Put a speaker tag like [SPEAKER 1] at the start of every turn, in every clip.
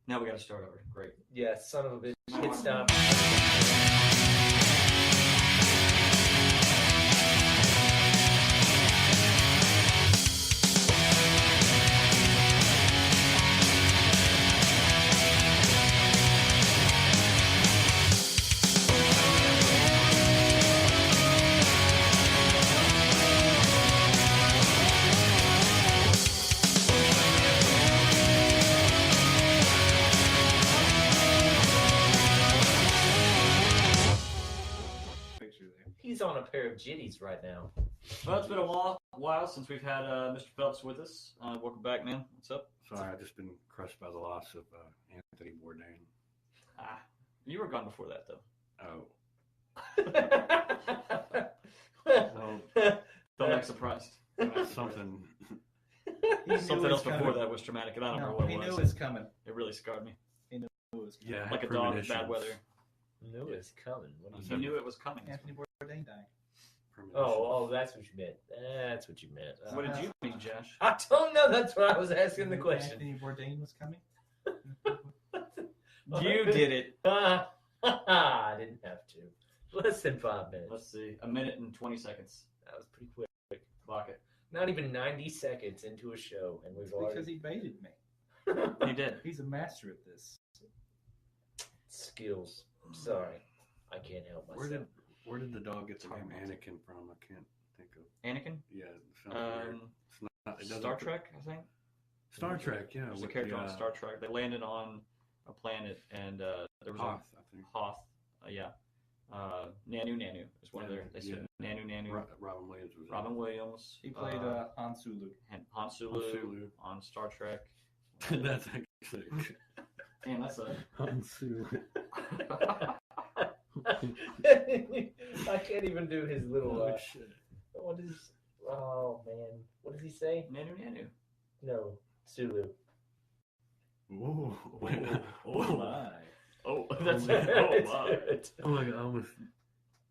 [SPEAKER 1] Now we got to start over. Great.
[SPEAKER 2] Yeah, son of a bitch. Hit stop. He's on a pair of jitties right now.
[SPEAKER 1] Well, it's been a while since we've had Mr. Phelps with us. Welcome back, man. What's up?
[SPEAKER 3] Sorry, I've just been crushed by the loss of Anthony Bourdain.
[SPEAKER 1] You were gone before that, though.
[SPEAKER 3] Oh.
[SPEAKER 1] Don't act surprised.
[SPEAKER 3] Something.
[SPEAKER 1] Something else before that was traumatic, and I don't know what it was.
[SPEAKER 4] He knew it was coming.
[SPEAKER 1] It really scarred me.
[SPEAKER 4] He knew it was coming.
[SPEAKER 3] Yeah,
[SPEAKER 1] Like a dog in bad weather.
[SPEAKER 2] Knew it was coming.
[SPEAKER 1] You knew it was coming.
[SPEAKER 4] Anthony Bourdain died.
[SPEAKER 2] Oh, that's what you meant. That's what you meant.
[SPEAKER 1] What did you mean, Josh?
[SPEAKER 2] I don't know. That's what I was asking the question.
[SPEAKER 4] Anthony Bourdain was coming?
[SPEAKER 1] You did it.
[SPEAKER 2] I didn't have to. Less than 5 minutes.
[SPEAKER 1] Let's see. 1 minute and 20 seconds.
[SPEAKER 2] That was pretty quick.
[SPEAKER 1] Clock it.
[SPEAKER 2] Not even 90 seconds into a show, and we've already...
[SPEAKER 4] Because he baited me.
[SPEAKER 1] He did.
[SPEAKER 4] He's a master at this.
[SPEAKER 2] Skills. Sorry. I can't help myself.
[SPEAKER 3] Where did the dog get the name Anakin from? I can't think of.
[SPEAKER 1] Anakin?
[SPEAKER 3] Yeah, it sounds weird. It's not,
[SPEAKER 1] Star Trek, I think.
[SPEAKER 3] Star Trek, yeah.
[SPEAKER 1] There's a character on Star Trek. They landed on a planet, and there was
[SPEAKER 3] Hoth, I think.
[SPEAKER 1] Hoth, yeah. Nanu is one of their. They said Nanu.
[SPEAKER 3] Robin Williams was
[SPEAKER 1] Robin Williams.
[SPEAKER 4] He played Han Sulu.
[SPEAKER 1] And Han Sulu on Star Trek.
[SPEAKER 3] That's actually.
[SPEAKER 1] Damn, that's a.
[SPEAKER 3] Han Sulu.
[SPEAKER 2] I can't even do his little.
[SPEAKER 3] Shit.
[SPEAKER 2] What is? Oh man, what does he say?
[SPEAKER 1] Nanu.
[SPEAKER 2] No, Sulu.
[SPEAKER 3] Whoa!
[SPEAKER 4] Oh my!
[SPEAKER 1] Oh, that's
[SPEAKER 2] it.
[SPEAKER 3] Oh my god! I almost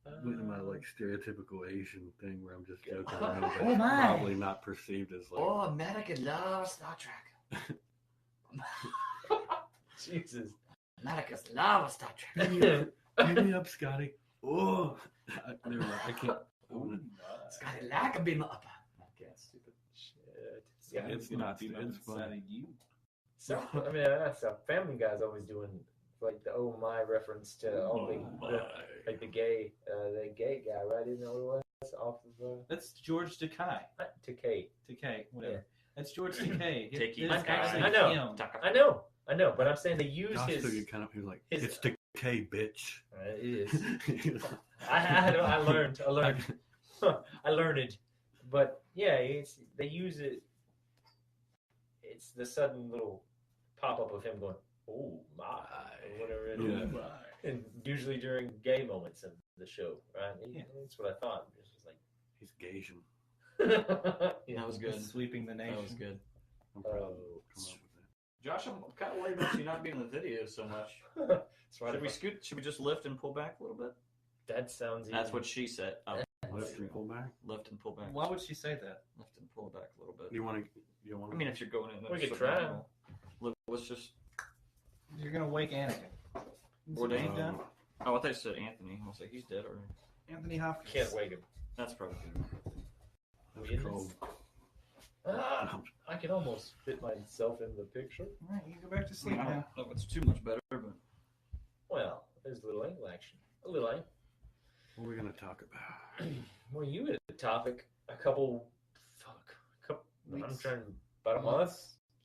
[SPEAKER 3] went into my like stereotypical Asian thing where I'm just joking around, but
[SPEAKER 4] Oh my.
[SPEAKER 3] probably not perceived as like.
[SPEAKER 1] Oh, American love Star Trek.
[SPEAKER 2] Jesus.
[SPEAKER 1] America's love Star Trek.
[SPEAKER 3] Give me up, Scotty. Oh, never mind. I can't.
[SPEAKER 1] Scotty like a beam up. Okay, stupid.
[SPEAKER 2] Shit.
[SPEAKER 3] Yeah, it's not. It's funny.
[SPEAKER 4] Inside you.
[SPEAKER 2] So I mean, that's a Family Guy's always doing like the "oh my" reference to all like the gay guy, right? Isn't that what it was? Off of
[SPEAKER 4] That's George Takei.
[SPEAKER 2] Takei.
[SPEAKER 4] Whatever.
[SPEAKER 2] Yeah.
[SPEAKER 4] That's George Takei.
[SPEAKER 1] Takei.
[SPEAKER 4] It's actually
[SPEAKER 2] I know.
[SPEAKER 4] him.
[SPEAKER 2] I know, but I'm saying they use
[SPEAKER 3] Josh
[SPEAKER 2] his.
[SPEAKER 3] took it kind of. He was like,
[SPEAKER 2] his-
[SPEAKER 3] "It's decay, bitch."
[SPEAKER 2] It is. I learned. I learned it, but yeah, they use it. It's the sudden little pop up of him going, "Oh my," or whatever it is, and usually during gay moments of the show, right?
[SPEAKER 4] Yeah.
[SPEAKER 2] That's what I thought. It's just like
[SPEAKER 3] He's Gasian.
[SPEAKER 1] That was good.
[SPEAKER 4] Sweeping the nation.
[SPEAKER 1] That was good.
[SPEAKER 3] I'm proud to come up with
[SPEAKER 1] Josh, I'm kind of worried about you not being in the video so much.
[SPEAKER 2] That's right.
[SPEAKER 1] Should we just lift and pull back a little bit?
[SPEAKER 2] That sounds.
[SPEAKER 1] That's
[SPEAKER 2] easy.
[SPEAKER 1] what she said.
[SPEAKER 3] that. Lift and pull back.
[SPEAKER 1] Lift and pull back.
[SPEAKER 4] Why would she say that?
[SPEAKER 1] Lift and pull back a little bit.
[SPEAKER 3] You want to? You want?
[SPEAKER 1] I mean, if you're going in,
[SPEAKER 2] We could try.
[SPEAKER 1] Let's just.
[SPEAKER 4] You're gonna wake Anakin.
[SPEAKER 1] Bourdain?
[SPEAKER 4] Done?
[SPEAKER 1] Oh, I thought you said Anthony. I was like, he's dead already.
[SPEAKER 4] Anthony Hopkins.
[SPEAKER 2] Can't wake him.
[SPEAKER 1] That's probably good.
[SPEAKER 3] That's cold.
[SPEAKER 2] I can almost fit myself in the picture.
[SPEAKER 4] All right, you can go back to
[SPEAKER 1] I
[SPEAKER 4] sleep
[SPEAKER 1] don't
[SPEAKER 4] now.
[SPEAKER 1] know if it's too much better, but
[SPEAKER 2] Well, there's a little angle action. A little angle.
[SPEAKER 3] What are we gonna talk about?
[SPEAKER 2] Well, you had a topic a couple. I'm
[SPEAKER 4] Weeks.
[SPEAKER 2] trying about a month.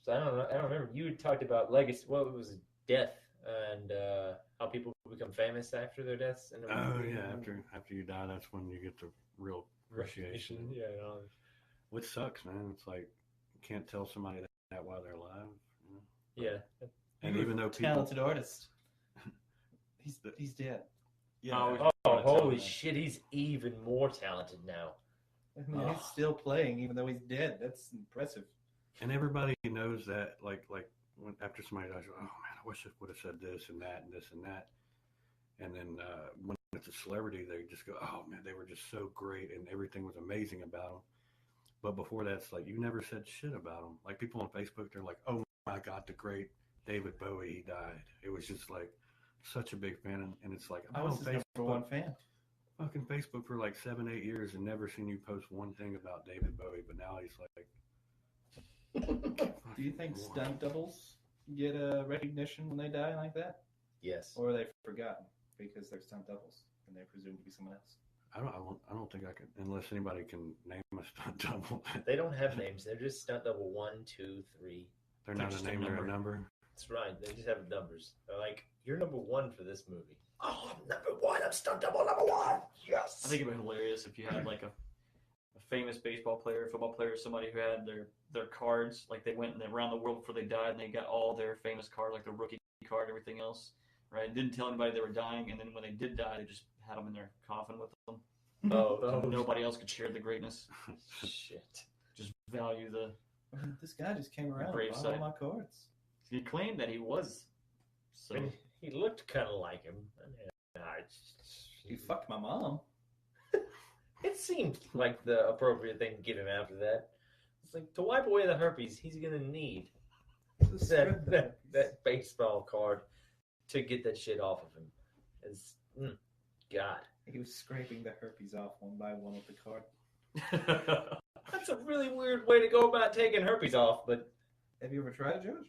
[SPEAKER 2] So I don't know. I don't remember. You had talked about legacy. Well, it was death and how people become famous after their deaths. And
[SPEAKER 3] Oh yeah, after you die, that's when you get the real appreciation.
[SPEAKER 2] Yeah.
[SPEAKER 3] Which sucks, man. It's like you can't tell somebody that while they're alive. You know?
[SPEAKER 2] Yeah.
[SPEAKER 3] And even though people,
[SPEAKER 4] Talented artist. He's dead.
[SPEAKER 3] yeah,
[SPEAKER 2] Oh, holy shit! He's even more talented now.
[SPEAKER 4] I mean, he's still playing even though he's dead. That's impressive.
[SPEAKER 3] and everybody knows that. Like when after somebody dies, oh man, I wish I would have said this and that and this and that. And then when it's a celebrity, they just go, oh man, they were just so great and everything was amazing about them. But before that's like, you never said shit about them. Like people on Facebook, they're like, oh my God, the great David Bowie, he died. It was just like such a big fan, and it's like
[SPEAKER 4] I
[SPEAKER 3] I'm
[SPEAKER 4] was
[SPEAKER 3] on
[SPEAKER 4] his number
[SPEAKER 3] Facebook,
[SPEAKER 4] one fan.
[SPEAKER 3] fucking Facebook for like 7-8 years, and never seen you post one thing about David Bowie. But now he's like,
[SPEAKER 4] Do you think
[SPEAKER 3] Lord.
[SPEAKER 4] stunt doubles get a recognition when they die like that,
[SPEAKER 2] Yes.
[SPEAKER 4] or are they forgotten because they're stunt doubles and they're presumed to be someone else?
[SPEAKER 3] I don't think I can, unless anybody can name a stunt double.
[SPEAKER 2] They don't have names. They're just stunt double 1, 2, 3.
[SPEAKER 3] They're not
[SPEAKER 1] just
[SPEAKER 3] a
[SPEAKER 1] a
[SPEAKER 3] name, they're a
[SPEAKER 1] number.
[SPEAKER 3] number.
[SPEAKER 2] That's right. They just have numbers. They're like, you're number 1 for this movie. Oh, I'm number 1. I'm stunt double number 1. Yes.
[SPEAKER 1] I think it'd be hilarious if you had like a famous baseball player, football player, somebody who had their cards, like they went around the world before they died, and they got all their famous cards, like the rookie card, everything else, right? Didn't tell anybody they were dying, and then when they did die, they just had them in their coffin with them.
[SPEAKER 2] Oh,
[SPEAKER 1] Nobody else could share the greatness.
[SPEAKER 2] shit.
[SPEAKER 1] Just value the.
[SPEAKER 4] I mean, this guy just came around
[SPEAKER 1] Brave
[SPEAKER 4] and bought all
[SPEAKER 1] side.
[SPEAKER 4] my cards.
[SPEAKER 1] He claimed that he was. So
[SPEAKER 2] I mean, he looked kind of like him.
[SPEAKER 4] He fucked my mom.
[SPEAKER 2] It seemed like the appropriate thing to give him after that. It's like, to wipe away the herpes, he's going to need that baseball card to get that shit off of him. It's, God.
[SPEAKER 4] He was scraping the herpes off one by one with the card.
[SPEAKER 2] That's a really weird way to go about taking herpes off, but
[SPEAKER 4] Have you ever tried it, George?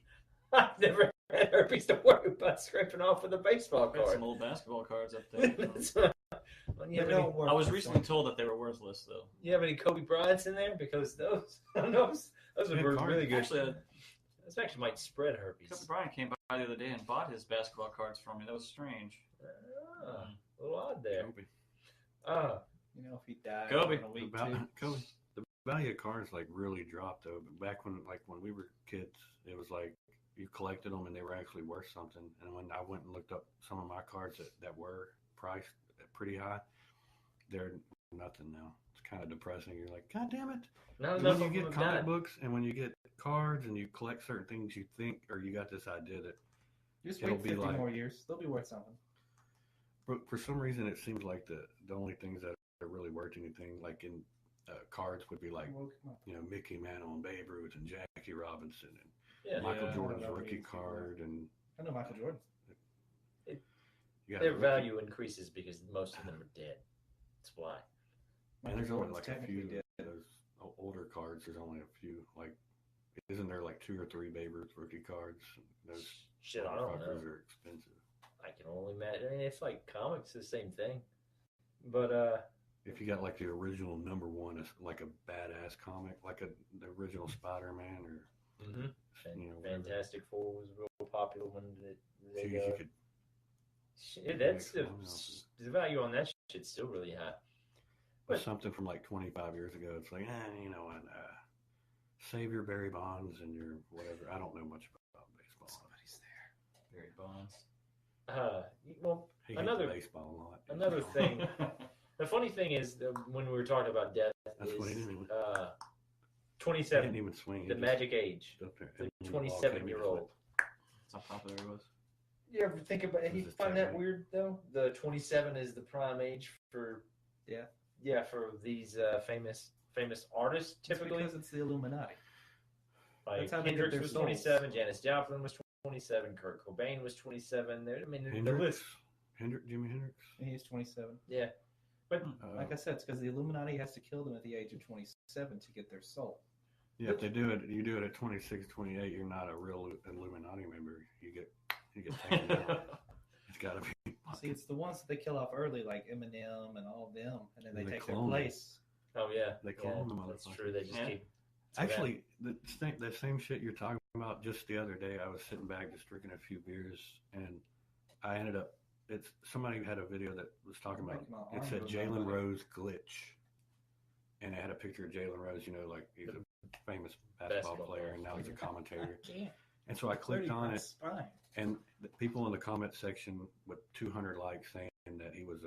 [SPEAKER 2] I've never had herpes to worry about scraping off with a baseball
[SPEAKER 1] got
[SPEAKER 2] card.
[SPEAKER 1] some old basketball cards up there.
[SPEAKER 2] That's right. Well, you,
[SPEAKER 4] They
[SPEAKER 2] have
[SPEAKER 4] don't
[SPEAKER 2] any,
[SPEAKER 4] work
[SPEAKER 1] I was
[SPEAKER 4] the
[SPEAKER 1] recently
[SPEAKER 4] same.
[SPEAKER 1] told that they were worthless, though.
[SPEAKER 2] you have any Kobe Bryants in there? Because those
[SPEAKER 3] Good
[SPEAKER 2] were
[SPEAKER 3] card.
[SPEAKER 2] really good.
[SPEAKER 1] Actually,
[SPEAKER 2] Those actually might spread herpes.
[SPEAKER 1] Kobe Bryant came by the other day and bought his basketball cards from me. That was strange.
[SPEAKER 2] Ah, a little odd there.
[SPEAKER 3] Kobe.
[SPEAKER 2] Ah,
[SPEAKER 4] You know, if he died
[SPEAKER 1] Kobe.
[SPEAKER 4] in a week
[SPEAKER 3] The,
[SPEAKER 4] too.
[SPEAKER 3] Kobe. The value of cards like really dropped though. But back when we were kids, it was like you collected them and they were actually worth something. And when I went and looked up some of my cards that were priced pretty high, they're nothing now. It's kind of depressing. You're like, God damn it!
[SPEAKER 2] not
[SPEAKER 3] When
[SPEAKER 2] enough
[SPEAKER 3] you
[SPEAKER 2] of
[SPEAKER 3] get
[SPEAKER 2] them
[SPEAKER 3] comic
[SPEAKER 2] died.
[SPEAKER 3] books and when you get cards and you collect certain things, you think or you got this idea that
[SPEAKER 4] Just
[SPEAKER 3] it'll
[SPEAKER 4] wait
[SPEAKER 3] be
[SPEAKER 4] 50
[SPEAKER 3] like-
[SPEAKER 4] more years. They'll be worth something.
[SPEAKER 3] for some reason it seems like the only things that are really worth anything, like in cards, would be like
[SPEAKER 4] Well, come on.
[SPEAKER 3] Mickey Mantle and Babe Ruth and Jackie Robinson and
[SPEAKER 2] Yeah,
[SPEAKER 3] Michael
[SPEAKER 1] Yeah.
[SPEAKER 3] Jordan's
[SPEAKER 4] I don't know
[SPEAKER 3] rookie
[SPEAKER 4] these.
[SPEAKER 3] card and
[SPEAKER 4] I know Michael Jordan.
[SPEAKER 3] you got
[SPEAKER 2] their
[SPEAKER 3] rookie-
[SPEAKER 2] value increases because most of them are dead. That's why.
[SPEAKER 3] And
[SPEAKER 4] Michael
[SPEAKER 3] there's only
[SPEAKER 4] Jordan's
[SPEAKER 3] like a
[SPEAKER 4] technically
[SPEAKER 3] few
[SPEAKER 4] dead.
[SPEAKER 3] of those older cards. There's only a few. Like, isn't there like 2 or 3 Babe Ruth rookie cards? Those
[SPEAKER 2] Shit, I don't know.
[SPEAKER 3] motherfuckers are expensive.
[SPEAKER 2] I can only imagine. I mean, it's like comics, the same thing. But
[SPEAKER 3] If you got like the original number one, it's like a badass comic, like the original Spider-Man or whatever.
[SPEAKER 2] Fantastic Four was real popular when they
[SPEAKER 3] Geez, you could
[SPEAKER 2] shit, that's
[SPEAKER 3] make one off
[SPEAKER 2] the value on that shit's still really high.
[SPEAKER 3] But something from like 25 years ago, it's like, save your Barry Bonds and your whatever. I don't know much about baseball.
[SPEAKER 4] Somebody's there.
[SPEAKER 1] Barry Bonds.
[SPEAKER 2] Well,
[SPEAKER 3] He hates
[SPEAKER 2] Another-
[SPEAKER 3] baseball a lot.
[SPEAKER 2] another thing. The funny thing is, when we were talking about death,
[SPEAKER 3] That's what he
[SPEAKER 2] is
[SPEAKER 3] didn't even-
[SPEAKER 2] 27,
[SPEAKER 3] He didn't even swing. He
[SPEAKER 2] the
[SPEAKER 3] just
[SPEAKER 2] magic age,
[SPEAKER 3] stood up there,
[SPEAKER 2] the
[SPEAKER 3] and when the ball came, he just
[SPEAKER 2] 27-year-old.
[SPEAKER 1] That's how popular he was.
[SPEAKER 2] You ever think about it?
[SPEAKER 3] Was
[SPEAKER 2] You
[SPEAKER 3] this
[SPEAKER 2] find that
[SPEAKER 3] technique?
[SPEAKER 2] weird though? The 27 is the prime age for
[SPEAKER 4] Yeah.
[SPEAKER 2] yeah, for these famous artists
[SPEAKER 4] It's
[SPEAKER 2] typically.
[SPEAKER 4] because it's the Illuminati.
[SPEAKER 2] Like
[SPEAKER 4] that's how they get
[SPEAKER 2] Hendrix
[SPEAKER 4] their
[SPEAKER 2] was
[SPEAKER 4] souls.
[SPEAKER 2] 27, Janis Joplin was 27, Kurt Cobain was 27. There, I mean, the list.
[SPEAKER 3] Hendrix, Jimi Hendrix.
[SPEAKER 4] And he's 27.
[SPEAKER 2] Yeah, but
[SPEAKER 4] Like I said, it's because the Illuminati has to kill them at the age of 27 to get their soul.
[SPEAKER 3] Yeah, if they do it, you do it at 26, 28, you're not a real Illuminati member. You get taken out. It's got to be.
[SPEAKER 4] See, it's the ones that they kill off early, like Eminem and all of them, and then
[SPEAKER 3] And
[SPEAKER 4] they
[SPEAKER 3] they
[SPEAKER 4] take their
[SPEAKER 3] clone them.
[SPEAKER 4] place.
[SPEAKER 2] oh yeah,
[SPEAKER 3] They
[SPEAKER 2] yeah,
[SPEAKER 3] clone them,
[SPEAKER 2] that's
[SPEAKER 3] motherfuckers.
[SPEAKER 2] true. They just
[SPEAKER 1] Yeah.
[SPEAKER 2] keep
[SPEAKER 3] Actually, the same shit you're talking about. Just the other day, I was sitting back just drinking a few beers, and I ended up. It's somebody had a video that was talking about.
[SPEAKER 4] Like my
[SPEAKER 3] It
[SPEAKER 4] arm
[SPEAKER 3] said
[SPEAKER 4] goes
[SPEAKER 3] Jalen
[SPEAKER 4] on my-
[SPEAKER 3] Rose glitch, and it had a picture of Jalen Rose. Like he's a famous basketball player, and now he's a commentator.
[SPEAKER 4] Damn.
[SPEAKER 3] And so I clicked
[SPEAKER 4] 30
[SPEAKER 3] on
[SPEAKER 4] my
[SPEAKER 3] it,
[SPEAKER 4] spine.
[SPEAKER 3] and the people in the comment section with 200 likes saying that he was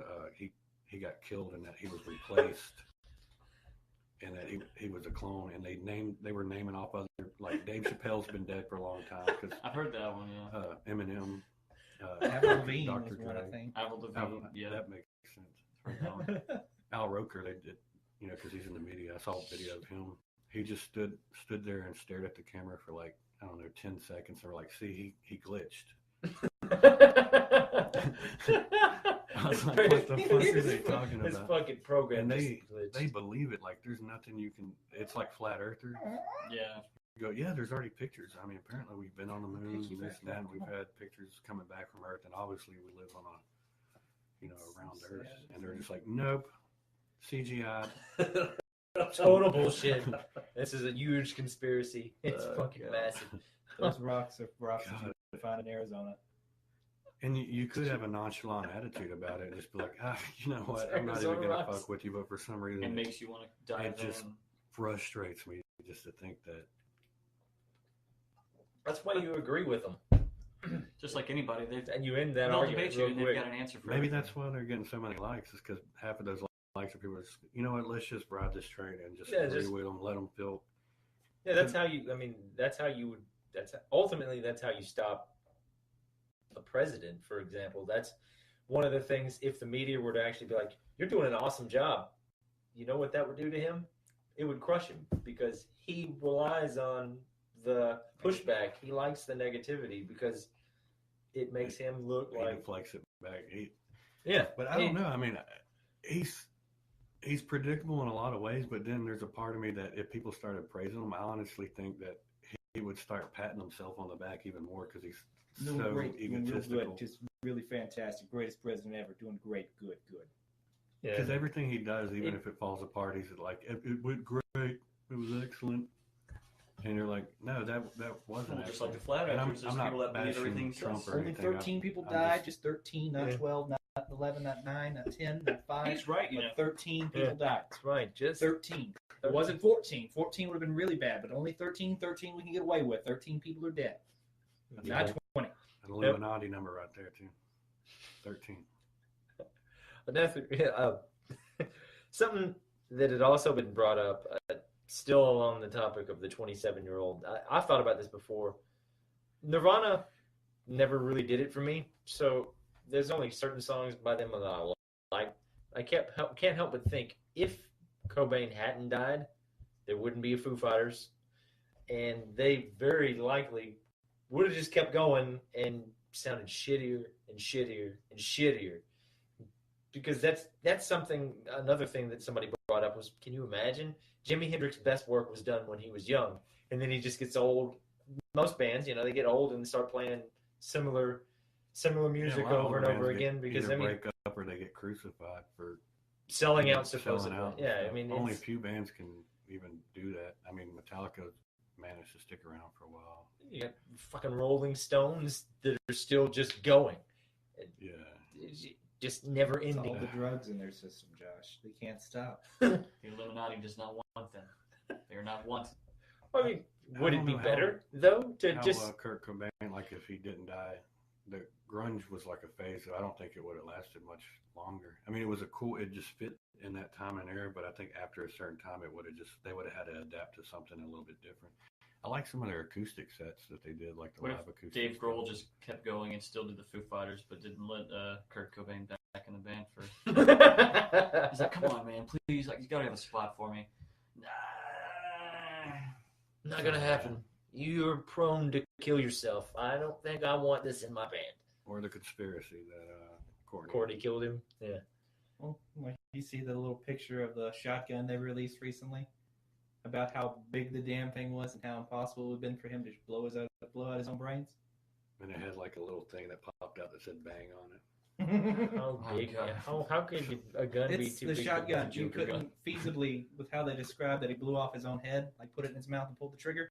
[SPEAKER 3] he got killed and that he was replaced. And that he was a clone, and they were naming off other, like Dave Chappelle's been dead for a long time because
[SPEAKER 1] I've heard that one, yeah.
[SPEAKER 3] Eminem,
[SPEAKER 4] Avril Lavigne
[SPEAKER 3] Dr.
[SPEAKER 4] was one, I
[SPEAKER 3] Dre.
[SPEAKER 4] think.
[SPEAKER 1] Avril Lavigne, yeah.
[SPEAKER 3] That makes sense.
[SPEAKER 1] Heard that one.
[SPEAKER 3] Al Roker, they did, because he's in the media. I saw a video of him. He just stood there and stared at the camera for like I don't know, 10 seconds. They were like, see, he glitched. I was like, what the fuck are they talking
[SPEAKER 2] This
[SPEAKER 3] about?
[SPEAKER 2] fucking program
[SPEAKER 3] And
[SPEAKER 2] just
[SPEAKER 3] they
[SPEAKER 2] glitched.
[SPEAKER 3] believe it. Like, there's nothing you can. It's like flat earthers.
[SPEAKER 1] Yeah.
[SPEAKER 3] You go, yeah, there's already pictures. I mean, apparently we've been on the moon and this and that, and
[SPEAKER 4] Come
[SPEAKER 3] we've
[SPEAKER 4] on.
[SPEAKER 3] had pictures coming back from Earth, and obviously we live on a, around Earth. And they're just like, nope, CGI.
[SPEAKER 2] Total bullshit. This is a huge conspiracy. It's fucking
[SPEAKER 1] God.
[SPEAKER 2] massive.
[SPEAKER 4] Those rocks are rocks that
[SPEAKER 3] God.
[SPEAKER 4] you find in Arizona.
[SPEAKER 3] And you could have a nonchalant attitude about it and just be like, you know what, I'm not even
[SPEAKER 2] Arizona
[SPEAKER 3] going to
[SPEAKER 2] rocks.
[SPEAKER 3] fuck with you, but for some reason
[SPEAKER 1] It makes you want to dive
[SPEAKER 3] It just-
[SPEAKER 1] in.
[SPEAKER 3] frustrates me just to think that.
[SPEAKER 2] That's why you agree with them.
[SPEAKER 1] Just like anybody, they've
[SPEAKER 2] And you end that
[SPEAKER 1] they'll
[SPEAKER 2] argument
[SPEAKER 1] debate you
[SPEAKER 2] real
[SPEAKER 1] and they've
[SPEAKER 2] quick.
[SPEAKER 1] got an answer for
[SPEAKER 3] Maybe
[SPEAKER 1] everything.
[SPEAKER 3] that's why they're getting so many likes, is because half of those likes are people are just, you know what, let's just ride this train and just
[SPEAKER 2] Yeah,
[SPEAKER 3] agree
[SPEAKER 2] just-
[SPEAKER 3] with them, let them feel.
[SPEAKER 2] Yeah, that's how you. I mean, that's how you would. Ultimately that's how you stop a president. For example, that's one of the things. If the media were to actually be like, "You're doing an awesome job," you know what that would do to him? It would crush him because he relies on the pushback. He likes the negativity because it makes him look
[SPEAKER 3] He
[SPEAKER 2] like.
[SPEAKER 3] deflects it back.
[SPEAKER 2] Yeah,
[SPEAKER 3] But I don't know. I mean, he's predictable in a lot of ways, but then there's a part of me that if people started praising him, I honestly think that he would start patting himself on the back even more because he's
[SPEAKER 4] Doing
[SPEAKER 3] so
[SPEAKER 4] great, doing real
[SPEAKER 3] egotistical.
[SPEAKER 4] good, just really fantastic, greatest president ever, doing great, good.
[SPEAKER 3] Because
[SPEAKER 2] yeah.
[SPEAKER 3] everything he does, even if it falls apart, he's like, it went great, it was excellent. And you're like, no, that wasn't
[SPEAKER 1] Well, just like
[SPEAKER 3] excellent.
[SPEAKER 1] the flat
[SPEAKER 3] And
[SPEAKER 1] earthers, there's
[SPEAKER 3] I'm not
[SPEAKER 1] people that believe
[SPEAKER 3] bashing
[SPEAKER 1] everything's
[SPEAKER 3] Trump
[SPEAKER 1] sus.
[SPEAKER 3] or
[SPEAKER 4] Only
[SPEAKER 3] anything.
[SPEAKER 4] 13 people
[SPEAKER 3] I'm
[SPEAKER 4] died, just 13, not
[SPEAKER 2] Yeah.
[SPEAKER 4] 12, not 11, not 9, not 10, not 5.
[SPEAKER 1] He's right, you
[SPEAKER 4] But
[SPEAKER 1] know.
[SPEAKER 4] 13 people died.
[SPEAKER 2] That's right. Just
[SPEAKER 4] 13. It wasn't 14. 14 would have been really bad, but only 13. 13 we can get away with. 13 people are dead. Not 20.
[SPEAKER 3] An Illuminati number right there, too. 13.
[SPEAKER 2] Another, something that had also been brought up, still along the topic of the 27-year-old. I've thought about this before. Nirvana never really did it for me, so there's only certain songs by them that I like. I can't help but think if Cobain hadn't died, there wouldn't be a Foo Fighters, and they very likely would have just kept going and sounded shittier and shittier and shittier. Because that's something. Another thing that somebody brought up was, can you imagine? Jimi Hendrix's best work was done when he was young, and then he just gets old. Most bands, they get old and start playing similar music
[SPEAKER 3] Yeah, a lot of
[SPEAKER 2] over and
[SPEAKER 3] bands
[SPEAKER 2] over
[SPEAKER 3] get-
[SPEAKER 2] again. Because
[SPEAKER 3] either
[SPEAKER 2] I mean,
[SPEAKER 3] break up or they get crucified for
[SPEAKER 2] selling out
[SPEAKER 3] selling
[SPEAKER 2] supposedly.
[SPEAKER 3] out.
[SPEAKER 2] Yeah, I mean,
[SPEAKER 3] only a
[SPEAKER 2] it's,
[SPEAKER 3] few bands can even do that. I mean, Metallica managed to stick around for a while.
[SPEAKER 2] you got fucking Rolling Stones that are still just going.
[SPEAKER 3] Yeah.
[SPEAKER 2] It's just never
[SPEAKER 4] It's all
[SPEAKER 2] ending.
[SPEAKER 4] the drugs in their system, Josh. They can't stop.
[SPEAKER 1] The Illuminati does not want them. They are not wanted.
[SPEAKER 2] I mean, would
[SPEAKER 3] I
[SPEAKER 2] it
[SPEAKER 3] don't
[SPEAKER 2] be
[SPEAKER 3] know how-
[SPEAKER 2] better though to
[SPEAKER 3] How
[SPEAKER 2] just?
[SPEAKER 3] Kurt Cobain, like if he didn't die, the grunge was like a phase. So I don't think it would have lasted much longer. I mean, it just fit in that time and era. But I think after a certain time, they would have had to adapt to something a little bit different. I like some of their acoustic sets that they did, like the
[SPEAKER 1] What
[SPEAKER 3] live
[SPEAKER 1] if
[SPEAKER 3] acoustic.
[SPEAKER 1] Dave
[SPEAKER 3] stuff.
[SPEAKER 1] Grohl just kept going and still did the Foo Fighters, but didn't let Kurt Cobain back in the band for? He's like, come on, man, please, like you gotta have a spot for me. Nah.
[SPEAKER 2] Not gonna happen. You're prone to kill yourself. I don't think I want this in my band.
[SPEAKER 3] Or the conspiracy that
[SPEAKER 2] Courtney killed him. Yeah.
[SPEAKER 4] Well, like, you see the little picture of the shotgun they released recently about how big the damn thing was and how impossible it would have been for him to blow out his own brains.
[SPEAKER 3] and it had like a little thing that popped out that said "bang" on it.
[SPEAKER 2] How
[SPEAKER 1] Oh,
[SPEAKER 2] big?
[SPEAKER 1] God.
[SPEAKER 2] How could a gun be
[SPEAKER 4] It's
[SPEAKER 2] too
[SPEAKER 4] the
[SPEAKER 2] big?
[SPEAKER 4] shotgun.
[SPEAKER 2] For
[SPEAKER 4] You
[SPEAKER 2] a Joker gun?
[SPEAKER 4] couldn't feasibly, with how they described that he blew off his own head, like put it in his mouth and pulled the trigger.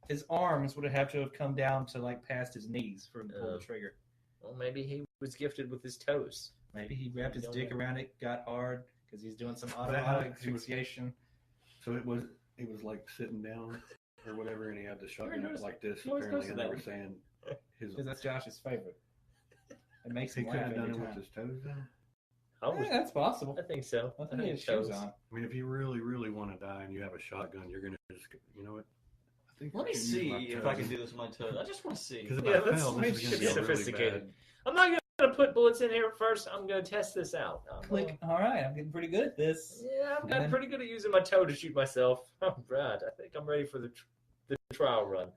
[SPEAKER 4] His arms would have had to have come down to like past his knees for him to pull the trigger.
[SPEAKER 2] Well, maybe he was gifted with his toes.
[SPEAKER 4] Maybe he wrapped his
[SPEAKER 2] Don't
[SPEAKER 4] dick
[SPEAKER 2] know.
[SPEAKER 4] around it, got hard because he's doing some
[SPEAKER 3] that
[SPEAKER 4] automatic
[SPEAKER 3] how he was-
[SPEAKER 4] asphyxiation.
[SPEAKER 3] So it was like sitting down or whatever, and he had the shotgun
[SPEAKER 1] noticed-
[SPEAKER 3] like this.
[SPEAKER 1] you always
[SPEAKER 3] Apparently, and they
[SPEAKER 1] noticed
[SPEAKER 3] were
[SPEAKER 1] that.
[SPEAKER 3] saying his
[SPEAKER 4] Because that's Josh's favorite. It makes
[SPEAKER 3] he
[SPEAKER 4] him
[SPEAKER 3] could
[SPEAKER 4] laugh
[SPEAKER 3] have done
[SPEAKER 4] every
[SPEAKER 3] it with
[SPEAKER 4] time.
[SPEAKER 3] his toes down.
[SPEAKER 4] That's possible.
[SPEAKER 2] I think so.
[SPEAKER 4] I think he had shoes on.
[SPEAKER 3] I mean, if you really, really want to die and you have a shotgun, you're gonna just, you know what? I think
[SPEAKER 1] Let me
[SPEAKER 3] I can use
[SPEAKER 1] see
[SPEAKER 3] my
[SPEAKER 1] if I
[SPEAKER 3] toes.
[SPEAKER 1] can do this with my toes. I just want to see.
[SPEAKER 3] Because if
[SPEAKER 2] Yeah,
[SPEAKER 3] I
[SPEAKER 2] let's
[SPEAKER 3] fail,
[SPEAKER 2] make
[SPEAKER 3] this is
[SPEAKER 2] sure
[SPEAKER 3] gonna
[SPEAKER 2] it's
[SPEAKER 3] be really
[SPEAKER 2] sophisticated.
[SPEAKER 3] bad.
[SPEAKER 2] I'm not gonna put bullets in here first. I'm gonna test this out.
[SPEAKER 4] Click. All right, I'm getting pretty good at this.
[SPEAKER 2] Yeah, I've
[SPEAKER 4] And
[SPEAKER 2] got
[SPEAKER 4] then-
[SPEAKER 2] pretty good at using my toe to shoot myself. All right, I think I'm ready for the trial run.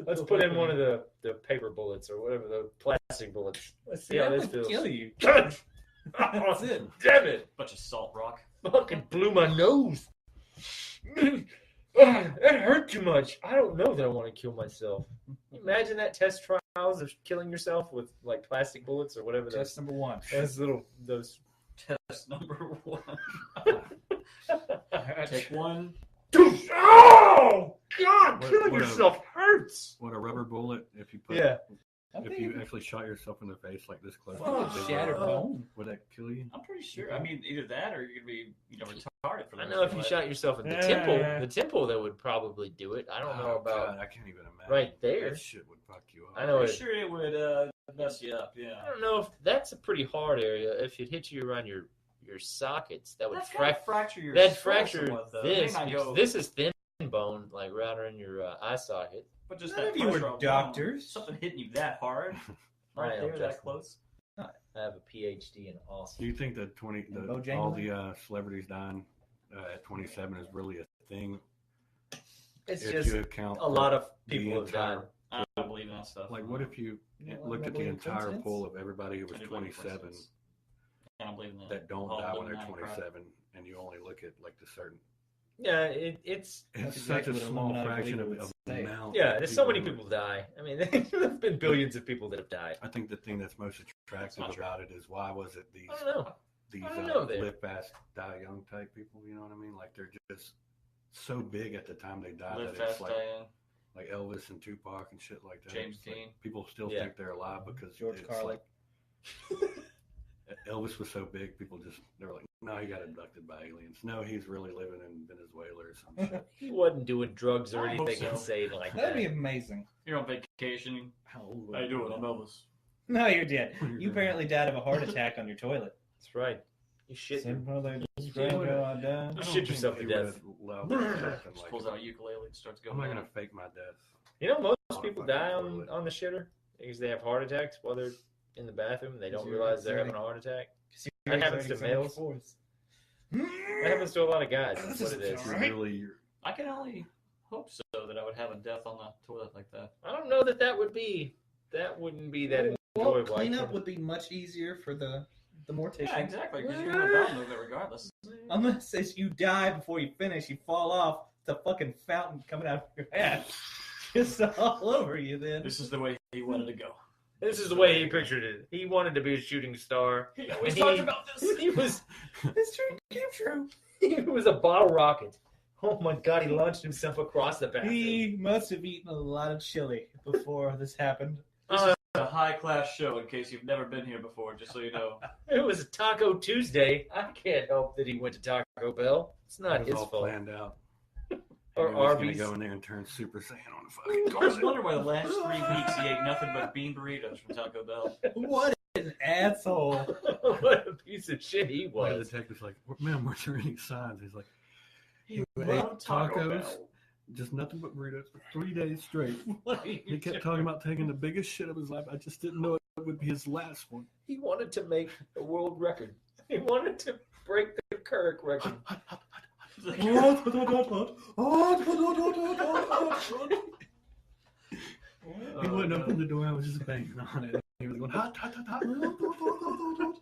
[SPEAKER 2] Let's put in one of the paper bullets or whatever, the plastic bullets. Let's see how this feels.
[SPEAKER 4] Kill you.
[SPEAKER 2] That's
[SPEAKER 4] it.
[SPEAKER 2] Damn it!
[SPEAKER 1] Bunch of salt rock.
[SPEAKER 2] Fucking blew my nose. That hurt too much. I don't know that I want to kill myself. Imagine that test trials of killing yourself with like plastic bullets or whatever.
[SPEAKER 4] Test number 1.
[SPEAKER 2] Those.
[SPEAKER 1] Test number 1. Take 1.
[SPEAKER 2] Oh God!
[SPEAKER 3] What-
[SPEAKER 2] Killing
[SPEAKER 3] what a-
[SPEAKER 2] yourself hurts.
[SPEAKER 3] What a rubber bullet if you put
[SPEAKER 2] Yeah.
[SPEAKER 3] if you actually shot yourself in the face like this close.
[SPEAKER 1] Fuck.
[SPEAKER 3] to the
[SPEAKER 4] Shattered bone.
[SPEAKER 3] would that kill you?
[SPEAKER 1] I'm pretty sure. I mean, either that or you're gonna be, retarded for the
[SPEAKER 2] I
[SPEAKER 1] rest
[SPEAKER 2] know
[SPEAKER 1] of
[SPEAKER 2] if you
[SPEAKER 1] your
[SPEAKER 2] shot yourself in the temple, that would probably do it. I don't know
[SPEAKER 3] Oh,
[SPEAKER 2] about
[SPEAKER 3] God, I can't even imagine.
[SPEAKER 2] right there.
[SPEAKER 3] That shit would fuck you up.
[SPEAKER 2] I know
[SPEAKER 1] life.
[SPEAKER 2] it.
[SPEAKER 1] Pretty sure it would mess you up. Yeah.
[SPEAKER 2] I don't know if that's a pretty hard area. If it hit you around your sockets, that would
[SPEAKER 1] That's gotta
[SPEAKER 2] fracture.
[SPEAKER 1] fracture your
[SPEAKER 2] That'd
[SPEAKER 1] skull
[SPEAKER 2] fracture
[SPEAKER 1] somewhat, though. It may
[SPEAKER 2] this.
[SPEAKER 1] not
[SPEAKER 2] Because
[SPEAKER 1] go-
[SPEAKER 2] this is thin bone, like right around your eye socket.
[SPEAKER 1] But just
[SPEAKER 4] None
[SPEAKER 1] that
[SPEAKER 4] of you
[SPEAKER 1] pressure
[SPEAKER 4] were
[SPEAKER 1] alone,
[SPEAKER 4] doctors.
[SPEAKER 1] something hitting you that hard,
[SPEAKER 2] I
[SPEAKER 1] right
[SPEAKER 2] am,
[SPEAKER 1] there, that
[SPEAKER 2] Justin.
[SPEAKER 1] close.
[SPEAKER 2] I have a PhD in awesome.
[SPEAKER 3] Do you think that
[SPEAKER 4] Bojangles?
[SPEAKER 3] all the celebrities dying at 27 is really a thing?
[SPEAKER 2] It's
[SPEAKER 3] if
[SPEAKER 2] just
[SPEAKER 3] you account
[SPEAKER 2] a lot of
[SPEAKER 3] the
[SPEAKER 2] people have
[SPEAKER 3] entire-
[SPEAKER 2] died.
[SPEAKER 1] I don't believe in that stuff.
[SPEAKER 3] Like, what if you
[SPEAKER 4] You know,
[SPEAKER 3] looked at the
[SPEAKER 4] believe in
[SPEAKER 3] entire
[SPEAKER 4] coincidence?
[SPEAKER 3] pool of everybody who
[SPEAKER 1] I
[SPEAKER 3] was
[SPEAKER 1] do believe in
[SPEAKER 3] 27
[SPEAKER 1] coincidence. I don't believe in that.
[SPEAKER 3] that don't
[SPEAKER 1] whole
[SPEAKER 3] die when they're
[SPEAKER 1] Illuminati crap.
[SPEAKER 3] 27, and you only look at like the certain?
[SPEAKER 2] Yeah, it's
[SPEAKER 3] It's
[SPEAKER 4] That's
[SPEAKER 3] such
[SPEAKER 4] exactly
[SPEAKER 3] a
[SPEAKER 4] what
[SPEAKER 3] small
[SPEAKER 4] Illuminati
[SPEAKER 3] fraction
[SPEAKER 4] believe
[SPEAKER 3] of
[SPEAKER 4] it would
[SPEAKER 3] the
[SPEAKER 4] say.
[SPEAKER 3] amount.
[SPEAKER 2] yeah.
[SPEAKER 3] of
[SPEAKER 2] There's so many
[SPEAKER 3] who-
[SPEAKER 2] people die. I mean, there've been billions of people that have died.
[SPEAKER 3] I think the thing that's most attractive
[SPEAKER 1] not true.
[SPEAKER 3] about it is why was it these
[SPEAKER 2] I don't know.
[SPEAKER 3] these
[SPEAKER 2] I don't know there.
[SPEAKER 3] live fast, die young type people? You know what I mean? Like they're just so big at the time they die
[SPEAKER 1] Live
[SPEAKER 3] that it's
[SPEAKER 1] fast,
[SPEAKER 3] like
[SPEAKER 1] die young.
[SPEAKER 3] like Elvis and Tupac and shit like that.
[SPEAKER 1] James
[SPEAKER 3] It's like
[SPEAKER 1] Dean.
[SPEAKER 3] people still
[SPEAKER 2] Yeah.
[SPEAKER 3] think they're alive because
[SPEAKER 4] George
[SPEAKER 3] it's
[SPEAKER 4] Carlin.
[SPEAKER 3] like Elvis was so big. People just they were like, no, he got abducted by aliens. No, he's really living in Venezuela or some shit.
[SPEAKER 2] He wasn't doing drugs or
[SPEAKER 1] I hope
[SPEAKER 2] anything
[SPEAKER 1] so.
[SPEAKER 2] insane like
[SPEAKER 4] That'd
[SPEAKER 2] that.
[SPEAKER 4] be amazing.
[SPEAKER 1] You're on vacation.
[SPEAKER 3] How old?
[SPEAKER 1] How you doing? I'm Elvis.
[SPEAKER 4] No, you're dead. You apparently died of a heart attack on your toilet.
[SPEAKER 2] That's right. You shit.
[SPEAKER 4] Simple, they just
[SPEAKER 2] You
[SPEAKER 4] grab
[SPEAKER 2] did.
[SPEAKER 4] your eye down.
[SPEAKER 3] I don't
[SPEAKER 2] shit
[SPEAKER 3] think
[SPEAKER 2] yourself
[SPEAKER 3] they
[SPEAKER 2] to death.
[SPEAKER 3] would allow me to happen
[SPEAKER 1] Just
[SPEAKER 3] like
[SPEAKER 1] pulls
[SPEAKER 3] that.
[SPEAKER 1] out a ukulele and starts going.
[SPEAKER 3] I'm not
[SPEAKER 1] down.
[SPEAKER 3] gonna fake my death.
[SPEAKER 2] You know, most
[SPEAKER 3] On a
[SPEAKER 2] people
[SPEAKER 3] fucking
[SPEAKER 2] die
[SPEAKER 3] toilet.
[SPEAKER 2] on the shitter because they have heart attacks while they're in the bathroom. They don't
[SPEAKER 4] You're
[SPEAKER 2] realize they're
[SPEAKER 4] exerting-
[SPEAKER 2] having a heart attack.
[SPEAKER 4] You're
[SPEAKER 2] That happens to
[SPEAKER 4] exerting so much
[SPEAKER 2] males.
[SPEAKER 4] force.
[SPEAKER 2] That happens to a lot of guys. That's what it is.
[SPEAKER 3] You're
[SPEAKER 4] Right.
[SPEAKER 3] really,
[SPEAKER 1] I can only hope so that I would have a death on the toilet like that.
[SPEAKER 2] I don't know that wouldn't be that
[SPEAKER 4] Well,
[SPEAKER 2] enjoyable. I
[SPEAKER 4] cleanup
[SPEAKER 2] can't-
[SPEAKER 4] would be much easier for the mortician.
[SPEAKER 1] Yeah, exactly. Because you're gonna bowel move it regardless.
[SPEAKER 4] Unless as you die before you finish, you fall off, the fucking fountain coming out of your ass. Just all over you then.
[SPEAKER 1] This is the way he wanted to go.
[SPEAKER 2] This is the way he pictured it. He wanted to be a shooting star.
[SPEAKER 1] He always
[SPEAKER 2] And
[SPEAKER 1] talked about this.
[SPEAKER 2] He was
[SPEAKER 4] It's true, came true.
[SPEAKER 2] he was a bottle rocket. Oh my god, he launched himself across the bathroom.
[SPEAKER 4] He must have eaten a lot of chili before this happened.
[SPEAKER 1] This is a high class show. In case you've never been here before, just so you know.
[SPEAKER 2] It was Taco Tuesday. I can't help that he went to Taco Bell. It's not
[SPEAKER 3] it was
[SPEAKER 2] his
[SPEAKER 3] all
[SPEAKER 2] fault.
[SPEAKER 3] planned out.
[SPEAKER 2] Or
[SPEAKER 3] He was gonna
[SPEAKER 2] Arby's.
[SPEAKER 3] go in there and turn Super Saiyan on a fucking
[SPEAKER 1] I always
[SPEAKER 3] toilet.
[SPEAKER 1] wonder why the last 3 weeks he ate nothing but bean burritos from Taco Bell.
[SPEAKER 4] What an asshole.
[SPEAKER 2] What a piece of shit he
[SPEAKER 3] One of the
[SPEAKER 2] was.
[SPEAKER 3] detectives like, "Man, were there any signs?" He's like,
[SPEAKER 1] He
[SPEAKER 3] ate
[SPEAKER 1] loved Taco
[SPEAKER 3] tacos,
[SPEAKER 1] Bell.
[SPEAKER 3] just nothing but burritos for 3 days straight.
[SPEAKER 2] What are you
[SPEAKER 3] He kept
[SPEAKER 2] doing?
[SPEAKER 3] talking about taking the biggest shit of his life. I just didn't know it would be his last one.
[SPEAKER 2] He wanted to make a world record. He wanted to break the Kirk record.
[SPEAKER 1] He's like,
[SPEAKER 3] He wouldn't open the door. I was just banging on it. He was going hot, hot, hot, hot, hot.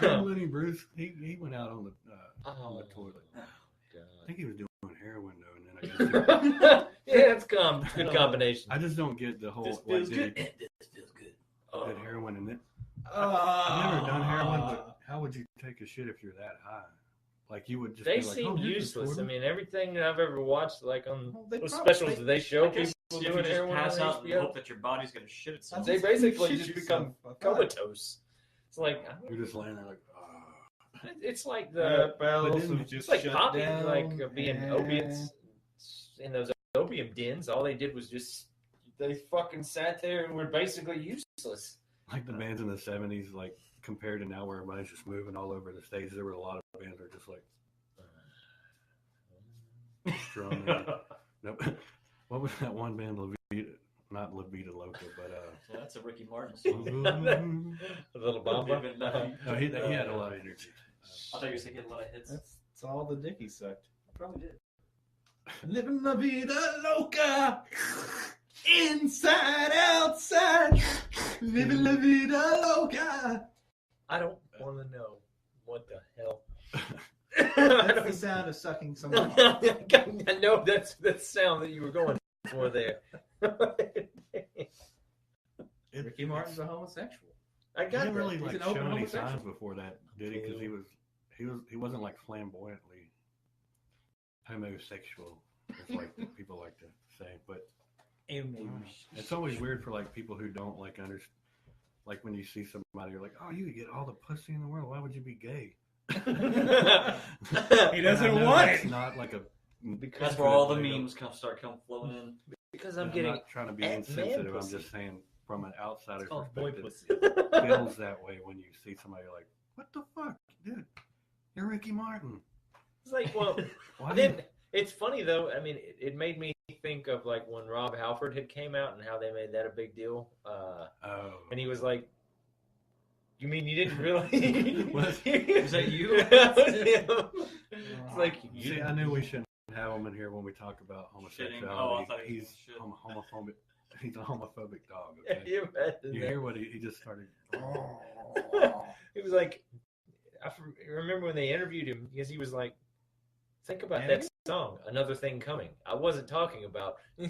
[SPEAKER 3] Lenny Bruce, he went out on the toilet. I think he was doing heroin though, and then I guess
[SPEAKER 2] Yeah, it's good combination.
[SPEAKER 3] I just don't get the whole
[SPEAKER 1] This
[SPEAKER 3] like,
[SPEAKER 1] feels
[SPEAKER 3] did
[SPEAKER 1] good.
[SPEAKER 3] he
[SPEAKER 1] This feels good.
[SPEAKER 3] did heroin and then
[SPEAKER 4] I've
[SPEAKER 3] I've never done heroin, but how would you take a shit if you're that high? Like you would just
[SPEAKER 2] They
[SPEAKER 3] be like,
[SPEAKER 2] seem
[SPEAKER 3] oh, here's a
[SPEAKER 2] useless. I
[SPEAKER 3] quarter.
[SPEAKER 2] mean, everything that I've ever watched, like on
[SPEAKER 4] Well, they
[SPEAKER 2] those
[SPEAKER 4] probably-
[SPEAKER 2] specials, they show
[SPEAKER 1] I guess
[SPEAKER 2] people
[SPEAKER 1] if you
[SPEAKER 2] doing
[SPEAKER 1] just
[SPEAKER 2] heroin
[SPEAKER 1] pass
[SPEAKER 2] on
[SPEAKER 1] out and
[SPEAKER 2] HBO.
[SPEAKER 1] hope that your body's gonna shit itself.
[SPEAKER 2] They basically
[SPEAKER 4] Shit
[SPEAKER 2] just
[SPEAKER 4] yourself.
[SPEAKER 2] become comatose. It's like
[SPEAKER 3] You're just laying there like,
[SPEAKER 2] it's like
[SPEAKER 4] The
[SPEAKER 2] the
[SPEAKER 4] bells
[SPEAKER 3] didn't-
[SPEAKER 4] have just
[SPEAKER 2] it's like
[SPEAKER 4] shut
[SPEAKER 2] poppy,
[SPEAKER 4] down,
[SPEAKER 2] like being
[SPEAKER 4] and-
[SPEAKER 2] opiates in those opium dens. All they did was just they fucking sat there and were basically useless.
[SPEAKER 3] like the bands in the 70s, like compared to now where everybody's just moving all over the stage. There were a lot of bands that are just like strumming. Nope. What was that one band, Levita? Not Levita Loca, but
[SPEAKER 1] Yeah, that's a Ricky Martin song.
[SPEAKER 2] A little bamba.
[SPEAKER 3] no, he had a lot of energy.
[SPEAKER 1] I thought you were saying he had a lot of hits.
[SPEAKER 4] That's all the dick he sucked.
[SPEAKER 1] Probably did.
[SPEAKER 4] Living la vida loca. Inside, outside. Living la vida loca.
[SPEAKER 2] I don't want to know what the hell.
[SPEAKER 4] That's the sound of sucking someone.
[SPEAKER 2] I know that's the sound that you were going for there.
[SPEAKER 4] Ricky Martin's a homosexual.
[SPEAKER 2] I
[SPEAKER 3] He
[SPEAKER 2] got
[SPEAKER 3] didn't
[SPEAKER 2] that.
[SPEAKER 3] really
[SPEAKER 4] He's
[SPEAKER 3] like
[SPEAKER 4] an
[SPEAKER 3] show
[SPEAKER 4] open
[SPEAKER 3] any
[SPEAKER 4] homosexual.
[SPEAKER 3] signs before that, did he? Because he wasn't like flamboyantly homosexual, as like people like to say. But it's always weird for like people who don't like understand. Like when you see somebody, you're like, "Oh, you get all the pussy in the world. Why would you be gay?"
[SPEAKER 4] He doesn't want
[SPEAKER 3] It's
[SPEAKER 4] it.
[SPEAKER 3] not like a.
[SPEAKER 1] That's where all the memes start flowing in.
[SPEAKER 2] Because
[SPEAKER 3] I'm
[SPEAKER 2] I'm getting
[SPEAKER 3] not trying to be
[SPEAKER 2] man
[SPEAKER 3] insensitive. I'm
[SPEAKER 2] pussy.
[SPEAKER 3] just saying from an outsider's
[SPEAKER 4] It's called boy
[SPEAKER 3] perspective,
[SPEAKER 4] pussy.
[SPEAKER 3] it feels that way when you see somebody. You're like, "What the fuck, dude? You're Ricky Martin."
[SPEAKER 2] It's like, well,
[SPEAKER 3] Why
[SPEAKER 2] then it's funny though. I mean, it made me think of like when Rob Halford had came out and how they made that a big deal. And he was like, "You mean you didn't really?"
[SPEAKER 3] Was
[SPEAKER 1] that you?
[SPEAKER 2] It's like
[SPEAKER 3] See, I knew we shouldn't have him in here when we talk about homosexuality.
[SPEAKER 1] Oh, I thought he
[SPEAKER 3] he's
[SPEAKER 1] should.
[SPEAKER 3] homophobic. He's a homophobic dog.
[SPEAKER 2] Can
[SPEAKER 3] Okay?
[SPEAKER 2] you imagine
[SPEAKER 3] You
[SPEAKER 2] that?
[SPEAKER 3] hear what he just started?
[SPEAKER 2] He was like, I remember when they interviewed him because he was like, think about
[SPEAKER 4] Animal?
[SPEAKER 2] that song, Another Thing Coming. I wasn't talking about,
[SPEAKER 3] Oh,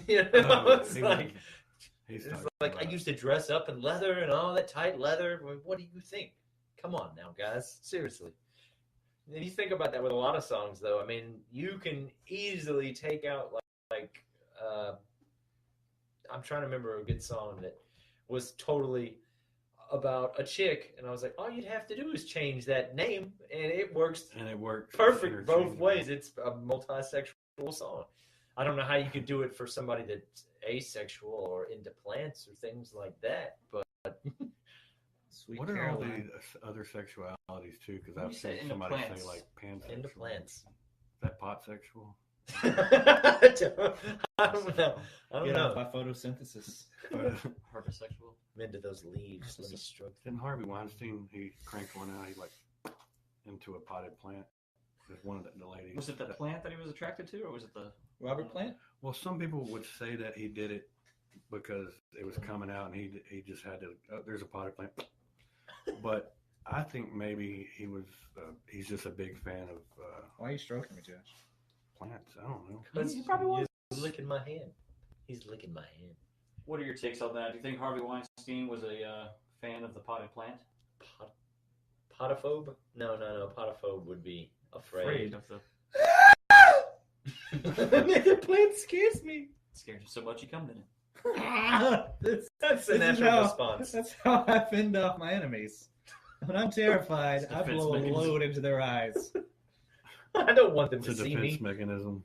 [SPEAKER 2] it's
[SPEAKER 3] he
[SPEAKER 2] like,
[SPEAKER 3] he's
[SPEAKER 2] it's
[SPEAKER 3] talking
[SPEAKER 2] like I
[SPEAKER 3] about-
[SPEAKER 2] used to dress up in leather and all that tight leather. What do you think? Come on now, guys. Seriously. And you think about that with a lot of songs, though. I mean, you can easily take out like I'm trying to remember a good song that was totally about a chick, and I was like, all you'd have to do is change that name, and it works
[SPEAKER 3] and it works
[SPEAKER 2] perfect both
[SPEAKER 3] interchangeably.
[SPEAKER 2] ways. It's a multi-sexual song. I don't know how you could do it for somebody that's asexual or into plants or things like that, but
[SPEAKER 4] Sweet
[SPEAKER 3] What are all
[SPEAKER 4] Caroline.
[SPEAKER 3] the other sexualities too? Because
[SPEAKER 1] When
[SPEAKER 3] I've
[SPEAKER 1] you say
[SPEAKER 3] seen
[SPEAKER 1] into
[SPEAKER 3] somebody
[SPEAKER 1] plants,
[SPEAKER 3] say like pansexual.
[SPEAKER 2] into plants.
[SPEAKER 3] Is that pot sexual?
[SPEAKER 2] I don't know. I don't
[SPEAKER 4] Get
[SPEAKER 2] know.
[SPEAKER 4] off by photosynthesis.
[SPEAKER 1] Herbisexual.
[SPEAKER 2] I'm into those leaves. Let me stroke them.
[SPEAKER 3] Didn't Harvey Weinstein, he cranked one out, he like into a potted plant with one of the ladies.
[SPEAKER 1] Was it the plant that he was attracted to, or was it the?
[SPEAKER 4] Robert Plant?
[SPEAKER 3] Well, some people would say that he did it because it was coming out and he just had to, there's a potted plant. But I think maybe he's just a big fan of
[SPEAKER 4] Why are you stroking me, Josh?
[SPEAKER 3] plants. I don't know.
[SPEAKER 2] Because
[SPEAKER 4] He probably was.
[SPEAKER 2] He's licking my hand. He's licking my hand.
[SPEAKER 1] What are your takes on that? Do you think Harvey Weinstein was a fan of the potted plant?
[SPEAKER 2] Potophobe? No. Potophobe would be afraid.
[SPEAKER 1] of the.
[SPEAKER 2] The plant scares me.
[SPEAKER 1] Scared you so much you come in it.
[SPEAKER 2] That's the
[SPEAKER 4] This is
[SPEAKER 2] natural
[SPEAKER 4] how-
[SPEAKER 2] response.
[SPEAKER 4] That's how I fend off my enemies. When I'm terrified,
[SPEAKER 1] It's a
[SPEAKER 4] I
[SPEAKER 1] defense
[SPEAKER 4] blow a
[SPEAKER 1] mechanism.
[SPEAKER 4] load into their eyes.
[SPEAKER 2] I don't want them
[SPEAKER 3] It's
[SPEAKER 2] to
[SPEAKER 3] a
[SPEAKER 2] see
[SPEAKER 3] defense
[SPEAKER 2] me.
[SPEAKER 3] mechanism.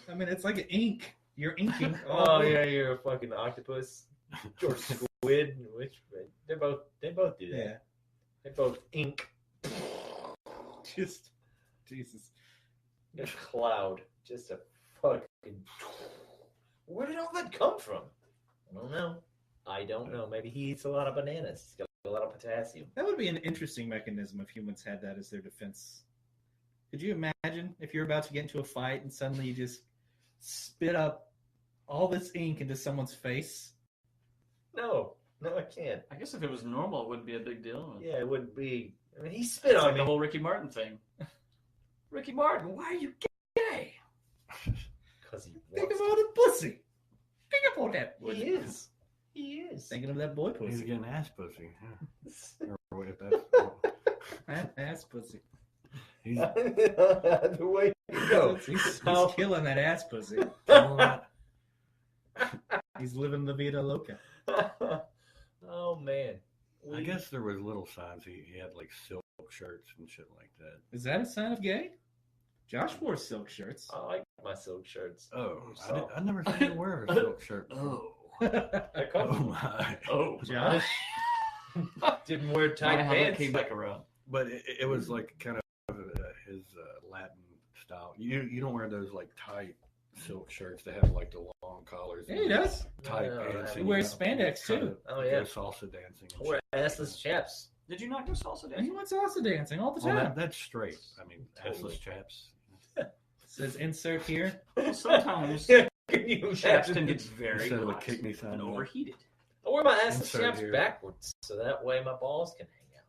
[SPEAKER 4] I mean, it's like ink. You're inking.
[SPEAKER 2] Oh yeah, you're a fucking octopus or squid. Which they both do that.
[SPEAKER 4] Yeah.
[SPEAKER 2] They both ink.
[SPEAKER 4] Just, Jesus.
[SPEAKER 2] A cloud, just a fucking. Where did all that come from? I don't know. Maybe he eats a lot of bananas. He's got a lot of potassium.
[SPEAKER 4] That would be an interesting mechanism if humans had that as their defense. Could you imagine if you're about to get into a fight and suddenly you just spit up all this ink into someone's face?
[SPEAKER 2] No, I can't.
[SPEAKER 1] I guess if it was normal, it wouldn't be a big deal.
[SPEAKER 2] Yeah, it wouldn't be. I mean, he spit
[SPEAKER 1] It's
[SPEAKER 2] on
[SPEAKER 1] like the
[SPEAKER 2] me.
[SPEAKER 1] whole Ricky Martin thing. Ricky Martin, why are you gay?
[SPEAKER 2] Because he
[SPEAKER 4] Think
[SPEAKER 2] wants
[SPEAKER 4] about the pussy. Think about that
[SPEAKER 2] to.
[SPEAKER 4] pussy.
[SPEAKER 2] He is.
[SPEAKER 4] Thinking of that boy
[SPEAKER 3] He's
[SPEAKER 4] pussy.
[SPEAKER 3] getting ass pussy. Yeah. Or if that's,
[SPEAKER 4] Ass pussy.
[SPEAKER 3] he's
[SPEAKER 2] The way you go.
[SPEAKER 4] He's
[SPEAKER 2] How-
[SPEAKER 4] killing that ass pussy. He's living the vida loca.
[SPEAKER 2] Oh man.
[SPEAKER 3] I guess there was little signs he had like silk shirts and shit like that.
[SPEAKER 4] Is that a sign of gay? Josh wore silk shirts.
[SPEAKER 2] I like my silk shirts.
[SPEAKER 3] Oh,
[SPEAKER 2] So-
[SPEAKER 3] I never seen you wear a silk shirt.
[SPEAKER 1] Oh.
[SPEAKER 2] They're
[SPEAKER 3] Oh
[SPEAKER 2] comfortable.
[SPEAKER 3] my!
[SPEAKER 1] Oh.
[SPEAKER 4] Josh?
[SPEAKER 2] Didn't wear tight
[SPEAKER 1] How that
[SPEAKER 2] pants.
[SPEAKER 1] came back around.
[SPEAKER 3] But it was like kind of his Latin style. You don't wear those like tight silk shirts that have like the long collars.
[SPEAKER 4] Yeah, he does.
[SPEAKER 3] Tight
[SPEAKER 2] No,
[SPEAKER 3] pants.
[SPEAKER 2] he
[SPEAKER 3] and
[SPEAKER 4] wears
[SPEAKER 3] you know,
[SPEAKER 4] spandex,
[SPEAKER 3] kinda
[SPEAKER 4] too.
[SPEAKER 2] Oh, yeah.
[SPEAKER 3] go salsa dancing. And
[SPEAKER 2] Wear
[SPEAKER 3] shit.
[SPEAKER 2] assless chaps.
[SPEAKER 1] Did you not go salsa
[SPEAKER 4] And
[SPEAKER 1] dancing?
[SPEAKER 4] he went salsa dancing all the
[SPEAKER 3] Well,
[SPEAKER 4] time.
[SPEAKER 3] that's straight. I mean,
[SPEAKER 2] Totally.
[SPEAKER 3] assless chaps.
[SPEAKER 4] Says insert here.
[SPEAKER 1] Sometimes
[SPEAKER 2] Can you
[SPEAKER 1] Chapston
[SPEAKER 2] imagine?
[SPEAKER 1] gets very
[SPEAKER 3] Instead of a
[SPEAKER 1] hot
[SPEAKER 3] kick me sign.
[SPEAKER 1] and overheated.
[SPEAKER 2] I wear my ass
[SPEAKER 3] Insert
[SPEAKER 2] chaps
[SPEAKER 3] here.
[SPEAKER 2] backwards, so that way my balls can hang out.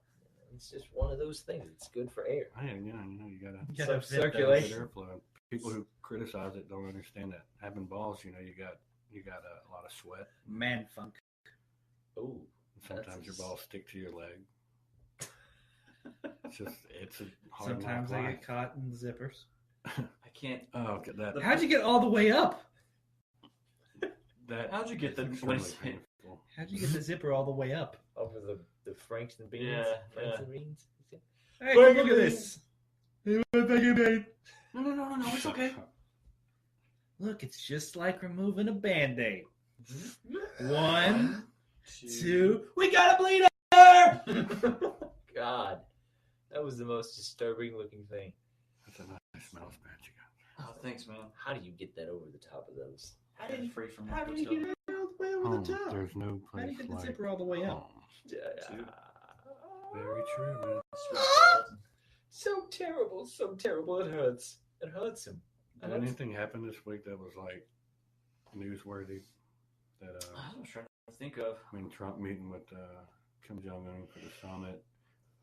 [SPEAKER 2] It's just one of those things. It's good for air.
[SPEAKER 3] You gotta
[SPEAKER 4] You
[SPEAKER 2] Some
[SPEAKER 4] gotta fit those.
[SPEAKER 2] circulation.
[SPEAKER 3] get airflow. People who criticize it don't understand that having balls, you got a lot of sweat.
[SPEAKER 4] Man funk.
[SPEAKER 2] Ooh,
[SPEAKER 3] Sometimes your balls stick to your leg. It's a hard
[SPEAKER 4] Sometimes they
[SPEAKER 3] life.
[SPEAKER 4] get caught in the zippers.
[SPEAKER 1] I can't.
[SPEAKER 3] Oh, okay, that
[SPEAKER 4] How'd you get all the way up?
[SPEAKER 1] How'd you get the?
[SPEAKER 3] extremely
[SPEAKER 1] What is it?
[SPEAKER 3] painful.
[SPEAKER 4] How'd you get the zipper all the way up?
[SPEAKER 2] over the Franks and beans.
[SPEAKER 1] Yeah,
[SPEAKER 2] Franks
[SPEAKER 1] yeah.
[SPEAKER 2] and beans.
[SPEAKER 4] Hey,
[SPEAKER 2] Bang
[SPEAKER 4] look
[SPEAKER 2] it
[SPEAKER 4] at
[SPEAKER 2] in.
[SPEAKER 4] this. Look,
[SPEAKER 1] No, it's okay.
[SPEAKER 4] it's just like removing a Band-Aid. 1, 2, we got a bleeder!
[SPEAKER 2] God, that was the most disturbing looking thing.
[SPEAKER 3] That's a nice mouse patch you got.
[SPEAKER 1] Oh, thanks, man.
[SPEAKER 2] How do you get that over the top of those?
[SPEAKER 1] I didn't free from
[SPEAKER 4] How
[SPEAKER 1] that
[SPEAKER 4] did you get it all the way over the top?
[SPEAKER 3] There's no
[SPEAKER 4] How do
[SPEAKER 3] place
[SPEAKER 4] you get the
[SPEAKER 3] like
[SPEAKER 4] zipper all the way up?
[SPEAKER 3] home. Very true, man.
[SPEAKER 2] So terrible. It hurts. It hurts him.
[SPEAKER 3] Did anything happen this week that was like newsworthy? That
[SPEAKER 1] I was trying to think of.
[SPEAKER 3] Trump meeting with Kim Jong Un for the summit.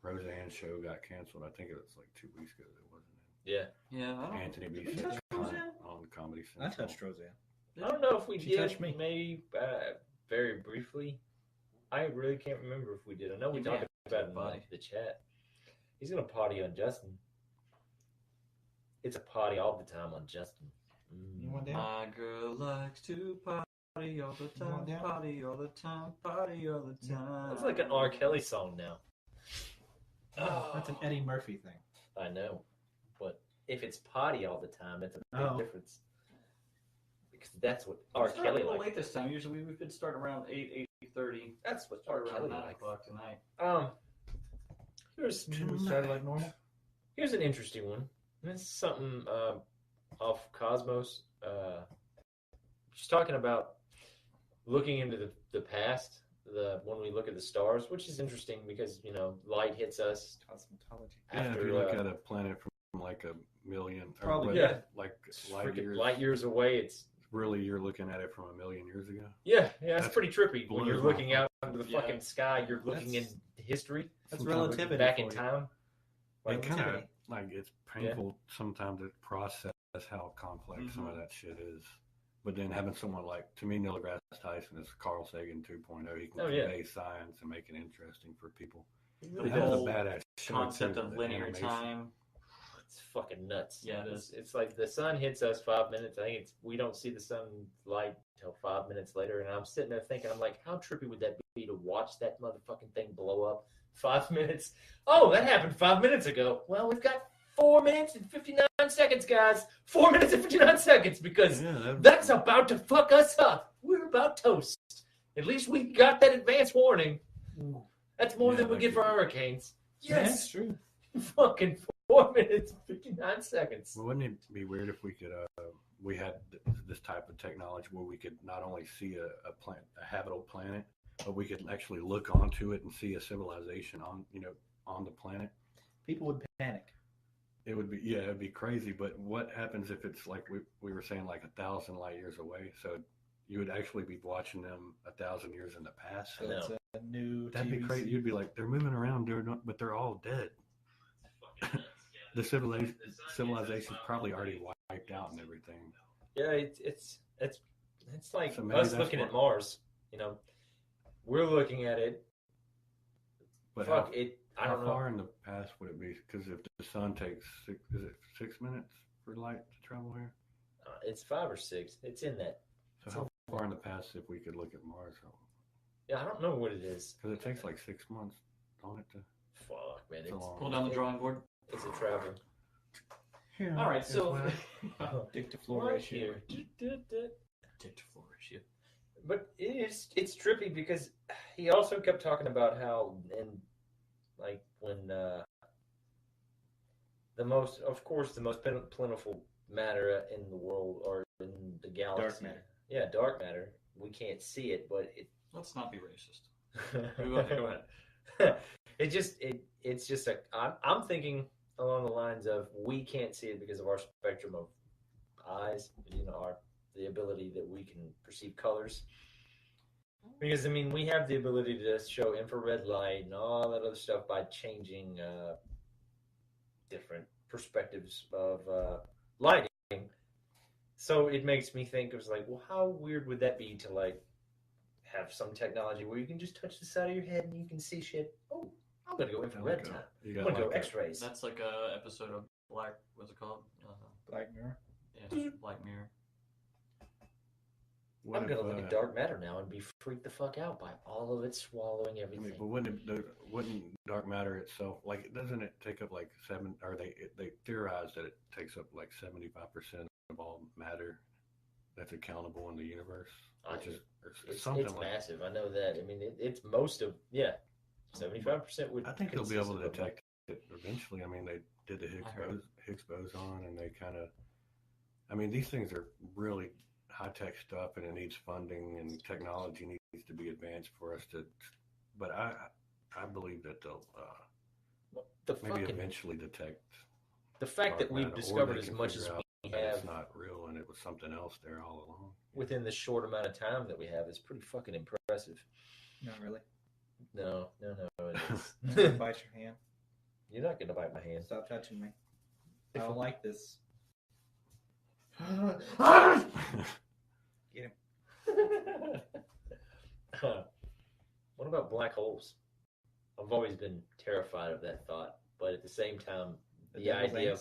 [SPEAKER 3] Roseanne's show got canceled. I think it was like 2 weeks ago. That wasn't
[SPEAKER 2] Yeah.
[SPEAKER 1] Yeah, I don't.
[SPEAKER 3] Anthony B.
[SPEAKER 4] You
[SPEAKER 3] said
[SPEAKER 4] touched Roseanne?
[SPEAKER 3] on Comedy
[SPEAKER 4] I
[SPEAKER 3] Central.
[SPEAKER 4] touched Roseanne.
[SPEAKER 2] I don't know if we
[SPEAKER 4] She
[SPEAKER 2] did.
[SPEAKER 4] touched me.
[SPEAKER 2] Maybe very briefly. I really can't remember if we did. I know we
[SPEAKER 1] You
[SPEAKER 2] talked
[SPEAKER 1] may
[SPEAKER 2] about it
[SPEAKER 1] have
[SPEAKER 2] in
[SPEAKER 1] potty.
[SPEAKER 2] the chat. He's gonna potty on Justin. It's a potty all the time on Justin.
[SPEAKER 4] You want down?
[SPEAKER 1] My girl likes to party all the time,
[SPEAKER 4] want down?
[SPEAKER 1] party all the time, party all the time.
[SPEAKER 2] That's like an R. Kelly song now.
[SPEAKER 4] Oh, that's an Eddie Murphy thing.
[SPEAKER 2] I know, but if it's potty all the time, it's a big
[SPEAKER 4] Oh.
[SPEAKER 2] difference. Because that's what R.
[SPEAKER 1] Started
[SPEAKER 2] Kelly
[SPEAKER 1] a little
[SPEAKER 2] likes.
[SPEAKER 1] late this time. Usually we could start around 8:30.
[SPEAKER 2] That's what R.
[SPEAKER 1] Start around
[SPEAKER 2] Kelly
[SPEAKER 1] 9
[SPEAKER 2] likes.
[SPEAKER 1] o'clock tonight.
[SPEAKER 2] Here's
[SPEAKER 4] Should we start like normal?
[SPEAKER 2] Here's an interesting one. This is something off Cosmos. She's talking about looking into the past, when we look at the stars, which is interesting because light hits us
[SPEAKER 4] Cosmetology.
[SPEAKER 3] Yeah, if
[SPEAKER 2] after
[SPEAKER 3] you look at a planet from like a million, or
[SPEAKER 4] Probably,
[SPEAKER 3] what,
[SPEAKER 2] yeah.
[SPEAKER 3] like
[SPEAKER 2] light
[SPEAKER 3] light years.
[SPEAKER 2] years away. It's
[SPEAKER 3] Really, you're looking at it from a million years ago.
[SPEAKER 2] it's
[SPEAKER 3] That's
[SPEAKER 2] pretty trippy when
[SPEAKER 3] blows
[SPEAKER 2] you're
[SPEAKER 3] my
[SPEAKER 2] looking out into the
[SPEAKER 1] Yeah.
[SPEAKER 2] fucking sky. You're looking in
[SPEAKER 4] That's-
[SPEAKER 2] history.
[SPEAKER 4] That's
[SPEAKER 3] Sometimes
[SPEAKER 4] relativity.
[SPEAKER 2] back in
[SPEAKER 4] for you.
[SPEAKER 2] time.
[SPEAKER 3] It kind of
[SPEAKER 4] Relativity.
[SPEAKER 3] like it's painful sometimes to process how complex some of that shit is. But then having someone like, to me, Neil deGrasse Tyson is Carl Sagan 2.0. He can
[SPEAKER 2] Oh, yeah.
[SPEAKER 3] convey science and make it interesting for people.
[SPEAKER 1] The
[SPEAKER 3] That was
[SPEAKER 1] whole
[SPEAKER 3] a badass show,
[SPEAKER 1] concept
[SPEAKER 3] too,
[SPEAKER 1] of
[SPEAKER 3] the
[SPEAKER 1] linear
[SPEAKER 3] animation.
[SPEAKER 1] time.
[SPEAKER 2] It's fucking nuts.
[SPEAKER 1] Yeah, it is.
[SPEAKER 2] It's like the sun hits us 5 minutes. I think we don't see the sun light till 5 minutes later. And I'm sitting there thinking, I'm like, how trippy would that be to watch that motherfucking thing blow up 5 minutes? Oh, that happened 5 minutes ago. Well, we've got 4 minutes and 59 seconds, guys. 4 minutes and 59 seconds because
[SPEAKER 3] Yeah,
[SPEAKER 2] that's about to fuck us up. We're about toast. At least we got that advance warning. That's more
[SPEAKER 3] Yeah,
[SPEAKER 2] than we
[SPEAKER 3] that
[SPEAKER 2] get for
[SPEAKER 3] could be-
[SPEAKER 2] hurricanes.
[SPEAKER 4] That's
[SPEAKER 2] Yes.
[SPEAKER 4] true.
[SPEAKER 2] Fucking 4 minutes and 59 seconds.
[SPEAKER 3] Well, wouldn't it be weird if we could, we had this type of technology where we could not only see a habitable planet, but we could actually look onto it and see a civilization on the planet?
[SPEAKER 4] People would panic.
[SPEAKER 3] It would be, it'd be crazy. But what happens if it's like we were saying, like 1,000 light years away? So you would actually be watching them 1,000 years in the past.
[SPEAKER 4] So that's a new
[SPEAKER 3] That'd be
[SPEAKER 4] TV
[SPEAKER 3] crazy. You'd be like, they're moving around, but they're all dead. The civilization's probably already wiped out and everything.
[SPEAKER 2] Yeah, it's like
[SPEAKER 3] So maybe
[SPEAKER 2] us
[SPEAKER 3] that's
[SPEAKER 2] looking at
[SPEAKER 3] what-
[SPEAKER 2] Mars. We're looking at it.
[SPEAKER 3] But
[SPEAKER 2] Fuck it. I
[SPEAKER 3] how
[SPEAKER 2] don't know.
[SPEAKER 3] far in the past would it be? Because if the sun takes 6 minutes for light to travel here?
[SPEAKER 2] It's 5 or 6. It's in that.
[SPEAKER 3] So how far in the past if we could look at Mars?
[SPEAKER 2] Yeah, I don't know what it is.
[SPEAKER 3] Because it takes like 6 months, don't it?
[SPEAKER 2] Fuck, man.
[SPEAKER 3] It's a long-
[SPEAKER 1] Pull down the drawing board.
[SPEAKER 2] It's a travel.
[SPEAKER 1] All right, so
[SPEAKER 4] Dick to floor
[SPEAKER 2] Right
[SPEAKER 4] ratio.
[SPEAKER 2] here.
[SPEAKER 1] Take the floor ratio.
[SPEAKER 2] But it's trippy because he also kept talking about how when the most plentiful matter in the world or in the galaxy.
[SPEAKER 4] Dark matter.
[SPEAKER 2] Yeah, dark matter. We can't see it, but it.
[SPEAKER 1] Let's not be racist. Go ahead.
[SPEAKER 2] It's just I'm thinking along the lines of we can't see it because of our spectrum of eyes, the ability that we can perceive colors. Because, I mean, we have the ability to show infrared light and all that other stuff by changing different perspectives of lighting. So it makes me think, it was like, well, how weird would that be to, like, have some technology where you can just touch the side of your head and you can see shit. Oh, I'm going to go infrared time. I'm going to go x-rays.
[SPEAKER 1] That's like a episode of what's it called?
[SPEAKER 4] Black Mirror.
[SPEAKER 1] Yeah, Black Mirror.
[SPEAKER 2] I'm going to look at dark matter now and be freaked the fuck out by all of it swallowing everything.
[SPEAKER 3] I mean, but wouldn't dark matter itself, like, doesn't it take up like they theorize that it takes up like 75% of all matter that's accountable in the universe? Which is something
[SPEAKER 2] it's
[SPEAKER 3] like
[SPEAKER 2] massive. I know that. I mean, it's most of, 75% would.
[SPEAKER 3] I think they'll be able to
[SPEAKER 2] consist of
[SPEAKER 3] detect it eventually. I mean, they did the Higgs boson, and they kind of, I mean, these things are really high-tech stuff, and it needs funding, and technology needs to be advanced for us to, but I believe that they'll maybe eventually detect
[SPEAKER 2] the fact that we've discovered as much as we have.
[SPEAKER 3] It's not real, and it was something else there all along.
[SPEAKER 2] Within the short amount of time that we have is pretty fucking impressive.
[SPEAKER 4] Not really.
[SPEAKER 2] No, it is.
[SPEAKER 4] Bite your hand.
[SPEAKER 2] You're not going to bite my hand.
[SPEAKER 4] Stop touching me. I don't like this. Get him.
[SPEAKER 2] What about black holes? I've always been terrified of that thought, but at the same time, the idea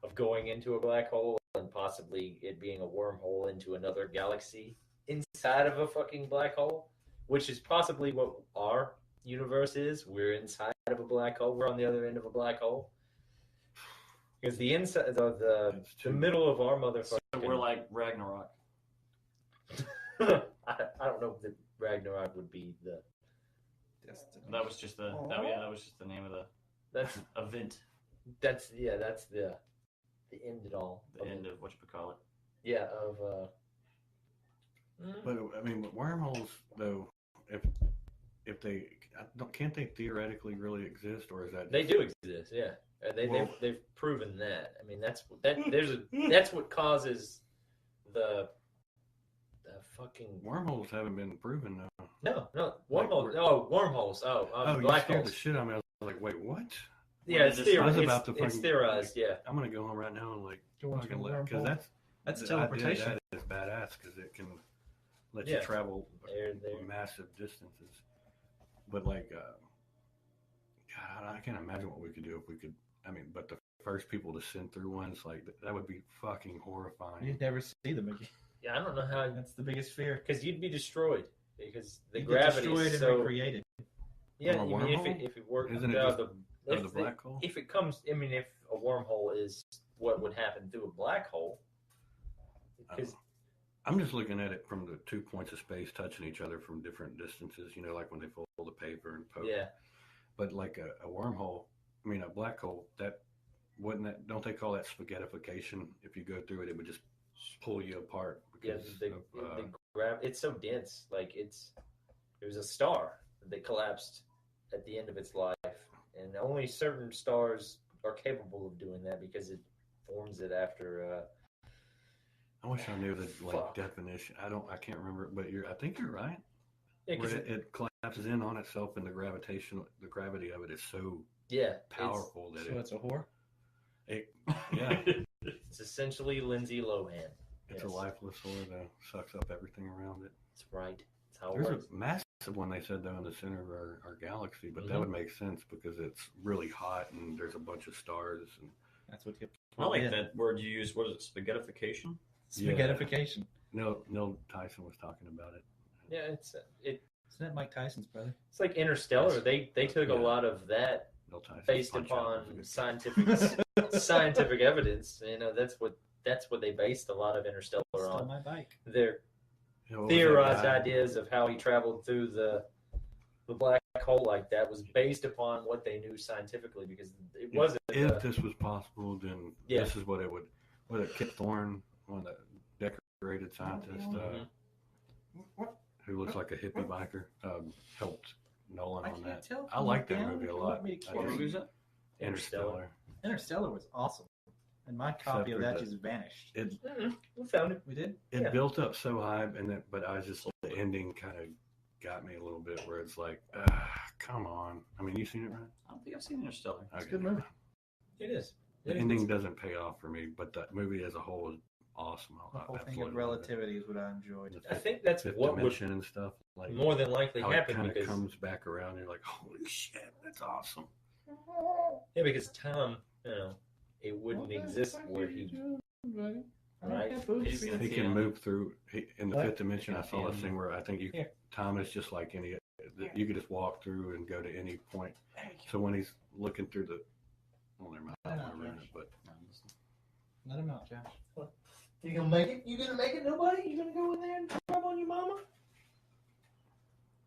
[SPEAKER 2] of going into a black hole and possibly it being a wormhole into another galaxy inside of a fucking black hole, which is possibly what our universe is. We're inside of a black hole. We're on the other end of a black hole. Because the inside, the middle of our motherfucker.
[SPEAKER 1] So we're like Ragnarok.
[SPEAKER 2] I don't know if Ragnarok would be the.
[SPEAKER 1] That was just the name of the
[SPEAKER 2] That's
[SPEAKER 1] event.
[SPEAKER 2] That's the end it all.
[SPEAKER 1] The end of what you would call it.
[SPEAKER 2] Yeah, of.
[SPEAKER 3] But I mean, wormholes though, if they can't they theoretically really exist, or is that
[SPEAKER 2] they do exist? Yeah, they've proven that. I mean, that's what causes the fucking
[SPEAKER 3] wormholes haven't been proven though.
[SPEAKER 2] No wormholes. Wormholes. Black
[SPEAKER 3] you scared
[SPEAKER 2] holes.
[SPEAKER 3] the shit out of me. I was like, wait, what?
[SPEAKER 2] Yeah, it's theorized.
[SPEAKER 3] It's
[SPEAKER 2] theorized. Yeah,
[SPEAKER 3] I'm gonna go home right now and like
[SPEAKER 4] because that's
[SPEAKER 3] the
[SPEAKER 4] teleportation.
[SPEAKER 3] Idea that is badass because it can let you travel massive distances. But like, God, I can't imagine what we could do if we could. I mean, but the first people to send through ones like that would be fucking horrifying.
[SPEAKER 4] You'd never see them again.
[SPEAKER 2] Yeah, I don't know how.
[SPEAKER 4] That's the biggest fear.
[SPEAKER 2] Because you'd be destroyed because the
[SPEAKER 4] You'd
[SPEAKER 2] gravity
[SPEAKER 4] get destroyed
[SPEAKER 2] is
[SPEAKER 4] and
[SPEAKER 2] so
[SPEAKER 4] recreated.
[SPEAKER 2] Yeah,
[SPEAKER 3] From a
[SPEAKER 2] I mean,
[SPEAKER 3] wormhole?
[SPEAKER 2] if it worked,
[SPEAKER 3] Isn't it just the black hole?
[SPEAKER 2] If it comes, I mean, if a wormhole is what would happen through a black hole, because
[SPEAKER 3] I'm just looking at it from the 2 points of space touching each other from different distances. You know, like when they fold the paper and poke.
[SPEAKER 2] yeah,
[SPEAKER 3] But like a wormhole, I mean, a black hole, don't they call that spaghettification? If you go through it, it would just pull you apart. Because
[SPEAKER 2] it's so dense. Like it was a star that collapsed at the end of its life, and only certain stars are capable of doing that because it forms it after.
[SPEAKER 3] I wish I knew the definition. I can't remember it, but I think you're right.
[SPEAKER 2] Yeah,
[SPEAKER 3] where it collapses in on itself, and the gravity of it is so powerful that
[SPEAKER 4] it's a whore.
[SPEAKER 3] Yeah,
[SPEAKER 2] it's essentially Lindsay Lohan.
[SPEAKER 3] It's a lifeless whore that sucks up everything around it.
[SPEAKER 2] That's right. That's how it
[SPEAKER 3] There's
[SPEAKER 2] works.
[SPEAKER 3] a massive one they said though in the center of our galaxy, but that would make sense because it's really hot and there's a bunch of stars. And
[SPEAKER 4] that's what.
[SPEAKER 1] I like that word you used. What is it? Spaghettification.
[SPEAKER 4] Spaghettification.
[SPEAKER 3] Neil Tyson was talking about it.
[SPEAKER 2] Yeah, isn't
[SPEAKER 4] that Mike Tyson's brother?
[SPEAKER 2] It's like Interstellar. Yes. They took a lot of that based upon scientific evidence. You know, that's what they based a lot of Interstellar on.
[SPEAKER 4] My bike.
[SPEAKER 2] Their theorized ideas of how he traveled through the black hole like that was based upon what they knew scientifically, because it wasn't.
[SPEAKER 3] If this was possible, then this is what it would. What Kip Thorne, one of the decorated scientists, who looks like a hippie biker, helped Nolan on that. I like that movie a lot.
[SPEAKER 1] What movie is that?
[SPEAKER 2] Interstellar.
[SPEAKER 4] Interstellar was awesome. And my copy of
[SPEAKER 3] for
[SPEAKER 4] that
[SPEAKER 3] the-
[SPEAKER 4] just vanished.
[SPEAKER 2] We found it.
[SPEAKER 4] We did?
[SPEAKER 3] It
[SPEAKER 2] Yeah.
[SPEAKER 3] built up so high, but I just the ending kind of got me a little bit where it's like, come on. I mean, you seen it, right?
[SPEAKER 1] I don't think I've seen Interstellar.
[SPEAKER 3] Okay.
[SPEAKER 4] a good movie.
[SPEAKER 2] It is.
[SPEAKER 3] The ending doesn't pay off for me, but the movie as a whole is awesome.
[SPEAKER 4] The
[SPEAKER 3] I
[SPEAKER 4] whole thing
[SPEAKER 3] absolutely
[SPEAKER 4] of
[SPEAKER 3] love it.
[SPEAKER 4] relativity is what I enjoyed.
[SPEAKER 3] The
[SPEAKER 2] I think that's
[SPEAKER 3] fifth
[SPEAKER 2] what would
[SPEAKER 3] dimension and stuff. Like
[SPEAKER 2] more than likely
[SPEAKER 3] how it
[SPEAKER 2] happen
[SPEAKER 3] kind of
[SPEAKER 2] because
[SPEAKER 3] comes back around. You're like, holy shit, that's awesome.
[SPEAKER 2] yeah, because Tom, it wouldn't exist where he right.
[SPEAKER 1] He's gonna
[SPEAKER 3] He
[SPEAKER 1] see
[SPEAKER 3] can
[SPEAKER 1] him.
[SPEAKER 3] move through. In the
[SPEAKER 4] What?
[SPEAKER 3] fifth dimension, I saw a
[SPEAKER 1] Yeah.
[SPEAKER 3] thing where I think
[SPEAKER 4] Here.
[SPEAKER 3] time is just like any. You could just walk through and go to any point. So when he's looking through the, well, never mind, I don't want to ruin it, but
[SPEAKER 4] Let him out, Josh.
[SPEAKER 2] You gonna make it? You gonna make it? Nobody? You gonna go in there and grab on your mama?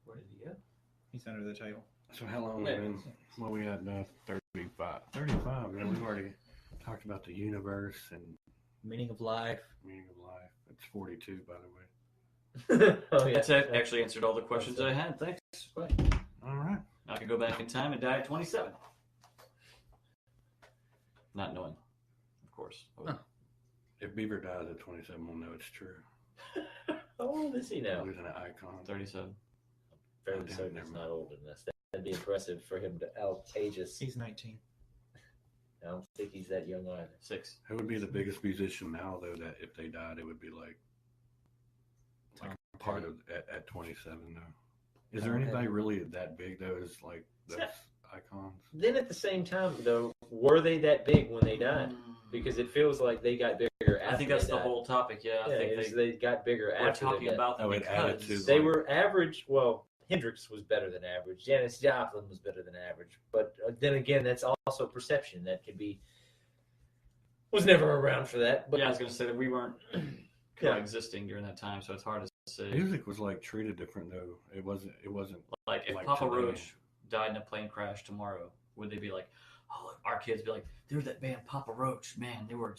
[SPEAKER 2] Where did he go?
[SPEAKER 4] He's under the table.
[SPEAKER 3] so how long have we been? Well, we had 35. 35. Man, we've already talked about the universe and
[SPEAKER 4] Meaning of life.
[SPEAKER 3] meaning of life. It's 42, by the way.
[SPEAKER 2] Oh yeah.
[SPEAKER 1] That's actually answered all the questions I had. Thanks. Bye.
[SPEAKER 3] All right.
[SPEAKER 1] I could go back in time and die at 27. Not knowing, of course.
[SPEAKER 4] Huh.
[SPEAKER 3] If Beaver dies at 27, we'll know it's true.
[SPEAKER 2] How old is he now?
[SPEAKER 3] Losing an icon.
[SPEAKER 1] 37.
[SPEAKER 2] Fairly
[SPEAKER 3] damn,
[SPEAKER 2] certain
[SPEAKER 3] never
[SPEAKER 2] he's
[SPEAKER 3] mind.
[SPEAKER 2] not older than us. That'd be impressive for him to outage us.
[SPEAKER 4] He's 19.
[SPEAKER 2] I don't think he's that young either.
[SPEAKER 1] 6.
[SPEAKER 3] Who would be the biggest musician now, though, that if they died, it would be like part of at 27, though? Is there
[SPEAKER 4] Tom
[SPEAKER 3] anybody
[SPEAKER 4] Petty.
[SPEAKER 3] really that big, though, as like those icons?
[SPEAKER 2] Then at the same time, though, were they that big when they died? Because it feels like they got bigger after
[SPEAKER 1] I think that's
[SPEAKER 2] they
[SPEAKER 1] the
[SPEAKER 2] died.
[SPEAKER 1] whole topic. Yeah, I
[SPEAKER 2] Yeah,
[SPEAKER 1] think
[SPEAKER 2] it's
[SPEAKER 1] they
[SPEAKER 2] they got bigger
[SPEAKER 1] were
[SPEAKER 2] after
[SPEAKER 1] talking
[SPEAKER 2] they died.
[SPEAKER 1] about them
[SPEAKER 3] Oh, it added
[SPEAKER 1] because
[SPEAKER 3] to
[SPEAKER 2] They
[SPEAKER 3] like-
[SPEAKER 2] were average. Well, Hendrix was better than average. Janis Joplin was better than average. But then again, that's also perception. That could be. Was never around for that. But
[SPEAKER 1] yeah, I was going to say that we weren't
[SPEAKER 2] Yeah.
[SPEAKER 1] coexisting during that time, so it's hard to say.
[SPEAKER 3] Music was like treated different, though. It wasn't.
[SPEAKER 1] Like if
[SPEAKER 3] like
[SPEAKER 1] Papa
[SPEAKER 3] today.
[SPEAKER 1] Roach died in a plane crash tomorrow, would they be like, oh, our kids be like, there's that band Papa Roach, man, they were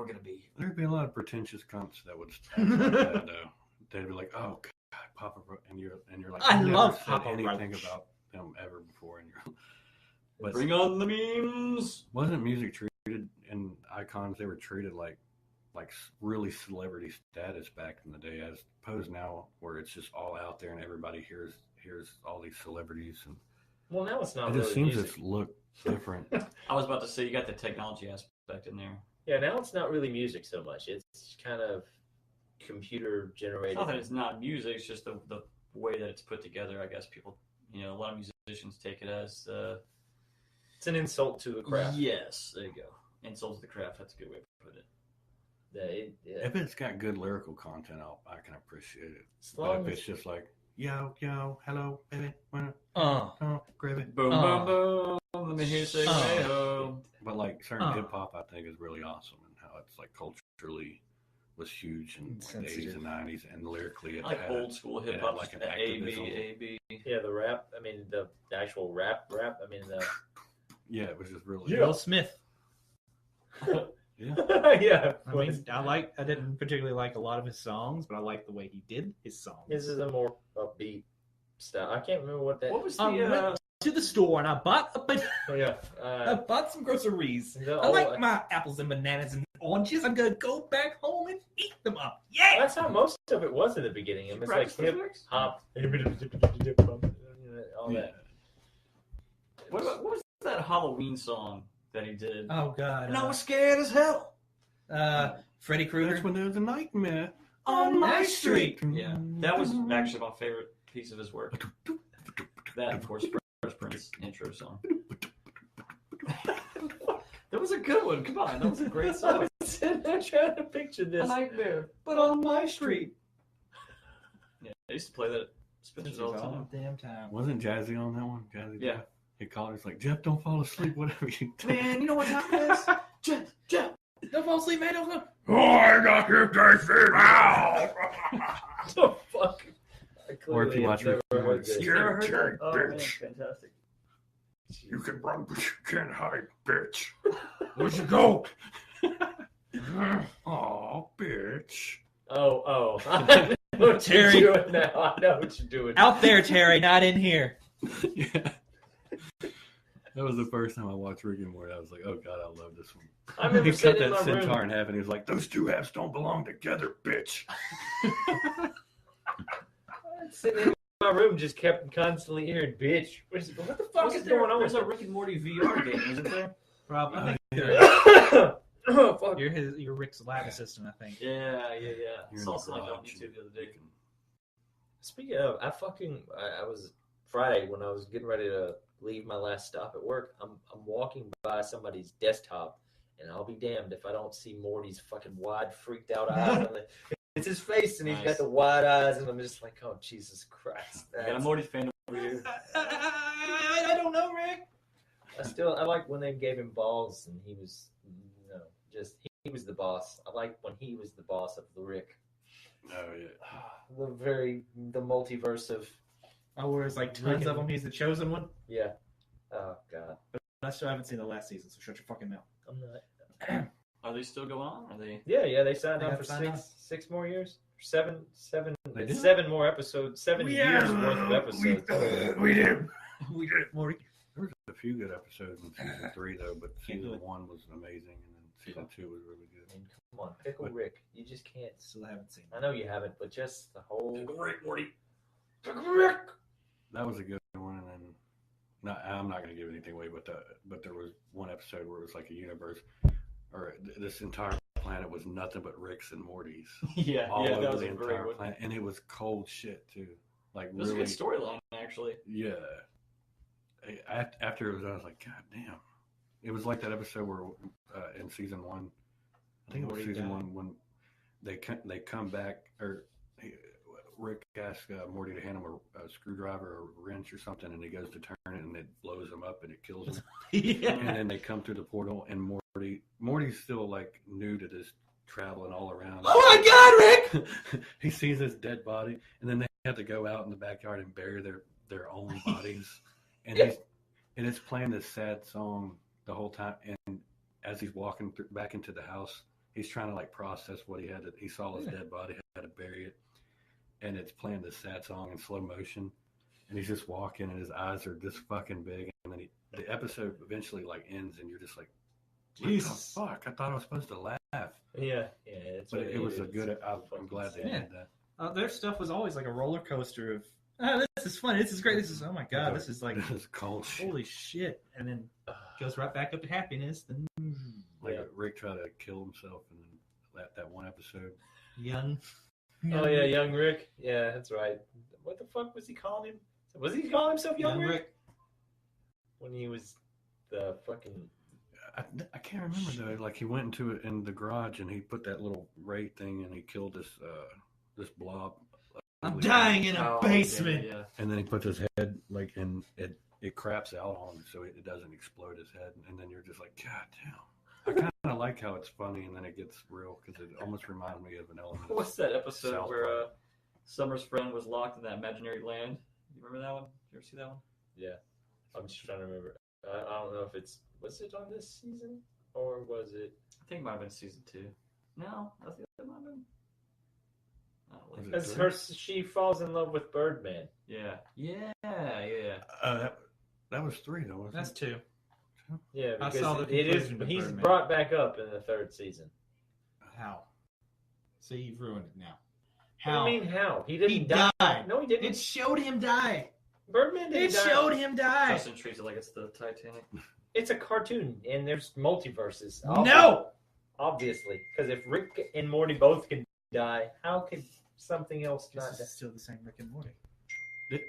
[SPEAKER 1] going to be.
[SPEAKER 3] There'd be a lot of pretentious cunts that would act like that, though. They'd be like, "Oh God, Papa Roach," and you're like,
[SPEAKER 4] I
[SPEAKER 3] "I've never
[SPEAKER 4] love
[SPEAKER 3] said
[SPEAKER 4] Papa
[SPEAKER 3] anything
[SPEAKER 4] Roach."
[SPEAKER 3] about them ever before." And you're, but
[SPEAKER 1] Bring on the memes.
[SPEAKER 3] wasn't music treated and icons? They were treated like really celebrity status back in the day, as opposed now where it's just all out there and everybody hears all these celebrities, and
[SPEAKER 2] well, now it's not
[SPEAKER 3] it just
[SPEAKER 2] really
[SPEAKER 3] seems
[SPEAKER 2] music.
[SPEAKER 3] to look different.
[SPEAKER 1] I was about to say, you got the technology aspect in there.
[SPEAKER 2] Yeah, now it's not really music so much. It's kind of computer
[SPEAKER 1] It's
[SPEAKER 2] generated.
[SPEAKER 1] not that it's not music, it's just the way that it's put together. I guess people, a lot of musicians take it as.
[SPEAKER 2] It's an insult to the craft.
[SPEAKER 1] Yes, there you go. Insult to the craft, that's a good way to put it.
[SPEAKER 3] If it's got good lyrical content, I can appreciate it.
[SPEAKER 2] As
[SPEAKER 3] But
[SPEAKER 2] long
[SPEAKER 3] if
[SPEAKER 2] as
[SPEAKER 3] it's just like, yo, hello, baby, wanna grab it.
[SPEAKER 1] Boom, boom, boom. Let me hear you say, hey ho.
[SPEAKER 3] But like certain
[SPEAKER 4] Oh.
[SPEAKER 3] hip hop, I think is really awesome, and how it's like culturally was huge in like, the 80s and 90s, and lyrically it
[SPEAKER 1] I like
[SPEAKER 3] had
[SPEAKER 1] old school hip
[SPEAKER 3] had
[SPEAKER 1] hop,
[SPEAKER 3] like an
[SPEAKER 1] A
[SPEAKER 3] activism.
[SPEAKER 1] B.
[SPEAKER 2] yeah, the rap. I mean, the actual rap. I mean, the
[SPEAKER 3] Yeah, it was just really
[SPEAKER 4] Will Smith.
[SPEAKER 3] yeah.
[SPEAKER 2] yeah.
[SPEAKER 4] I mean, I didn't particularly like a lot of his songs, but I liked the way he did his songs.
[SPEAKER 2] This is a more upbeat style. I can't remember what that.
[SPEAKER 1] What was
[SPEAKER 4] I
[SPEAKER 1] the
[SPEAKER 4] went to the store and I bought
[SPEAKER 2] Oh yeah.
[SPEAKER 4] I bought some groceries.
[SPEAKER 2] The
[SPEAKER 4] I
[SPEAKER 2] old-
[SPEAKER 4] like my apples and bananas and oranges. I'm gonna go back home and eat them up. Yeah.
[SPEAKER 2] That's how most of it was in the beginning. It was like
[SPEAKER 1] practice the
[SPEAKER 2] hip
[SPEAKER 1] lyrics?
[SPEAKER 2] hop, all
[SPEAKER 3] Yeah.
[SPEAKER 2] that.
[SPEAKER 1] What was that Halloween song that he did?
[SPEAKER 4] Oh God.
[SPEAKER 1] And I was scared as hell.
[SPEAKER 4] Freddy
[SPEAKER 3] That's
[SPEAKER 4] Krueger.
[SPEAKER 3] when there was a nightmare
[SPEAKER 1] On my
[SPEAKER 4] street.
[SPEAKER 1] Yeah, that was actually my favorite piece of his work. That, of course, Fresh Prince intro song. That was a good one. Come on, that was a great
[SPEAKER 2] I
[SPEAKER 1] song.
[SPEAKER 2] was sitting there trying to picture this.
[SPEAKER 1] nightmare,
[SPEAKER 4] But on my street.
[SPEAKER 1] Yeah, I used to play that Spitches all the time.
[SPEAKER 4] damn time.
[SPEAKER 3] Wasn't Jazzy on that one? Jazzy.
[SPEAKER 1] Yeah.
[SPEAKER 3] He called. He's like, Jeff, don't fall asleep. Whatever you do.
[SPEAKER 1] Man, you know what time it is? Jeff.
[SPEAKER 4] Don't fall asleep, man. Don't go.
[SPEAKER 3] Oh, I got hip fever. Ow!
[SPEAKER 2] the fuck? I
[SPEAKER 3] Or if
[SPEAKER 2] clearly
[SPEAKER 3] you
[SPEAKER 2] have
[SPEAKER 3] watch
[SPEAKER 2] never
[SPEAKER 3] Rick and
[SPEAKER 2] heard
[SPEAKER 3] Morty.
[SPEAKER 2] this.
[SPEAKER 1] You ever heard that?
[SPEAKER 3] Jerk,
[SPEAKER 1] Oh, man,
[SPEAKER 3] bitch.
[SPEAKER 1] fantastic.
[SPEAKER 3] You can run, but you can't hide, bitch. Where'd you go? Oh, bitch.
[SPEAKER 2] Oh. I know what
[SPEAKER 4] Terry.
[SPEAKER 2] you're doing now. I know what you're doing.
[SPEAKER 4] Out there, Terry, not in here.
[SPEAKER 3] Yeah. That was the first time I watched Rick and Morty. I was like, oh, God, I love this one.
[SPEAKER 2] I remember
[SPEAKER 3] He cut
[SPEAKER 2] sitting in
[SPEAKER 3] that
[SPEAKER 2] my room.
[SPEAKER 3] centaur in half, and he was like, "Those two halves don't belong together, bitch."
[SPEAKER 2] Sitting in my room, just kept constantly hearing, "Bitch, what the fuck is going on?"
[SPEAKER 1] There's a Rick and Morty VR game, isn't there?
[SPEAKER 4] Probably.
[SPEAKER 2] Oh, fuck.
[SPEAKER 4] You're Rick's lab assistant, I think.
[SPEAKER 1] Yeah.
[SPEAKER 3] You're
[SPEAKER 1] It's
[SPEAKER 3] in the
[SPEAKER 1] also like on
[SPEAKER 3] garage,
[SPEAKER 1] YouTube the other day.
[SPEAKER 2] Speaking of, I was Friday when I was getting ready to leave my last stop at work. I'm walking by somebody's desktop, and I'll be damned if I don't see Morty's fucking wide, freaked out eyes. It's his face, and he's got
[SPEAKER 1] Nice.
[SPEAKER 2] the wide eyes, and I'm just like, oh Jesus Christ!
[SPEAKER 1] I got a Morty fan over here.
[SPEAKER 4] I don't know, Rick.
[SPEAKER 2] I like when they gave him balls, and he was he was the boss. I like when he was the boss of the Rick.
[SPEAKER 3] Oh yeah.
[SPEAKER 2] The multiverse of
[SPEAKER 4] Oh, where it's like tons of them. He's the chosen one.
[SPEAKER 2] yeah. Oh God,
[SPEAKER 4] But I still haven't seen the last season, so shut your fucking mouth.
[SPEAKER 2] I'm not.
[SPEAKER 1] Are they still going on? Are they?
[SPEAKER 2] Yeah. They signed
[SPEAKER 4] They
[SPEAKER 2] on
[SPEAKER 4] got
[SPEAKER 2] for
[SPEAKER 4] signed on.
[SPEAKER 2] six more years. Seven.
[SPEAKER 3] They
[SPEAKER 2] It's
[SPEAKER 3] did?
[SPEAKER 2] 7 more episodes. 7 years worth of episodes.
[SPEAKER 4] We did. We did it, Morty.
[SPEAKER 3] There was a few good episodes in season 3 though, but season 1 was amazing, and then season 2 was really
[SPEAKER 2] I
[SPEAKER 3] good.
[SPEAKER 2] mean, come on, Pickle
[SPEAKER 3] But-
[SPEAKER 2] Rick. You just can't.
[SPEAKER 4] Still haven't seen
[SPEAKER 2] I know you haven't, but just the whole.
[SPEAKER 1] Rick, Morty.
[SPEAKER 2] Pickle Rick.
[SPEAKER 3] That was a good one, and then I'm not going to give anything away, but there was one episode where it was like a universe, or this entire planet was nothing but Ricks and Mortys
[SPEAKER 1] Yeah,
[SPEAKER 3] all
[SPEAKER 1] that
[SPEAKER 3] over
[SPEAKER 1] was
[SPEAKER 3] the
[SPEAKER 1] a great
[SPEAKER 3] entire
[SPEAKER 1] one.
[SPEAKER 3] planet, and it was cold shit too. Like
[SPEAKER 1] It was
[SPEAKER 3] really,
[SPEAKER 1] a good storyline, actually.
[SPEAKER 3] yeah. After it was done, I was like, God damn! It was like that episode where in season 1, I think it was
[SPEAKER 4] Morty
[SPEAKER 3] season
[SPEAKER 4] died.
[SPEAKER 3] 1 when they come back, or Rick asks Morty to hand him a screwdriver or a wrench or something, and he goes to turn it, and it blows him up, and it kills him.
[SPEAKER 4] yeah.
[SPEAKER 3] And then they come through the portal, and Morty's still like new to this, traveling all around.
[SPEAKER 4] Oh my God, Rick!
[SPEAKER 3] He sees this dead body, and then they have to go out in the backyard and bury their own bodies. And it's playing this sad song the whole time. And as he's walking back into the house, he's trying to like process what he saw his dead body, had to bury it, and it's playing this sad song in slow motion. And he's just walking, and his eyes are this fucking big. And then the episode eventually like ends, and you're just like, what
[SPEAKER 4] Jesus.
[SPEAKER 3] the fuck? I thought I was supposed to laugh,
[SPEAKER 2] Yeah. It's
[SPEAKER 3] but
[SPEAKER 2] what
[SPEAKER 3] it was
[SPEAKER 2] is.
[SPEAKER 3] a good. I'm
[SPEAKER 2] Fucking
[SPEAKER 3] glad they
[SPEAKER 2] sad.
[SPEAKER 3] did that.
[SPEAKER 4] Their stuff was always like a roller coaster of, this is fun. This is great. This is, oh my God, this is like,
[SPEAKER 3] This is cold shit.
[SPEAKER 4] holy shit. And then goes right back up to happiness. Then
[SPEAKER 3] Like
[SPEAKER 2] Yeah.
[SPEAKER 3] Rick tried to kill himself in that one episode.
[SPEAKER 4] young.
[SPEAKER 2] Oh yeah, young Rick. Yeah, that's right. What the fuck was he calling him? Was he calling himself Young Rick? When he was the fucking.
[SPEAKER 3] I can't remember though. Like he went into it in the garage and he put that little ray thing and he killed this blob.
[SPEAKER 4] I'm dying in a
[SPEAKER 1] Oh,
[SPEAKER 4] basement.
[SPEAKER 1] Yeah.
[SPEAKER 3] And then he puts his head like and it craps out on him so it doesn't explode his head. And then you're just like, God damn. I kind of like how it's funny and then it gets real because it almost reminds me of an element.
[SPEAKER 1] What's that episode
[SPEAKER 3] South
[SPEAKER 1] where
[SPEAKER 3] Park.
[SPEAKER 1] Summer's friend was locked in that imaginary land? You remember that one? You ever see that one?
[SPEAKER 2] Yeah, I'm just trying to remember. I don't know if was it on this season or was it?
[SPEAKER 1] I think it might have been season 2. No, I think it might have been. I don't
[SPEAKER 3] Was
[SPEAKER 1] know.
[SPEAKER 3] it
[SPEAKER 2] Because she falls in love with Birdman.
[SPEAKER 1] Yeah.
[SPEAKER 3] That was 3 though. Wasn't
[SPEAKER 4] That's
[SPEAKER 3] it?
[SPEAKER 4] 2.
[SPEAKER 2] Yeah,
[SPEAKER 4] I
[SPEAKER 2] because
[SPEAKER 4] saw the
[SPEAKER 2] it is.
[SPEAKER 4] conclusion with
[SPEAKER 2] He's
[SPEAKER 4] Birdman.
[SPEAKER 2] brought back up in the 3rd season.
[SPEAKER 4] How? See, you've ruined it now.
[SPEAKER 2] What
[SPEAKER 4] How?
[SPEAKER 2] do you mean how? He didn't
[SPEAKER 4] He
[SPEAKER 2] die.
[SPEAKER 4] died.
[SPEAKER 2] No, he didn't.
[SPEAKER 4] It showed him die.
[SPEAKER 2] Birdman didn't
[SPEAKER 4] It
[SPEAKER 2] die.
[SPEAKER 4] showed him die.
[SPEAKER 1] Justin treats it like it's the Titanic.
[SPEAKER 2] It's a cartoon, and there's multiverses.
[SPEAKER 4] No!
[SPEAKER 2] Obviously, because if Rick and Morty both can die, how could something else not
[SPEAKER 4] This
[SPEAKER 2] die?
[SPEAKER 4] is still the same Rick and Morty.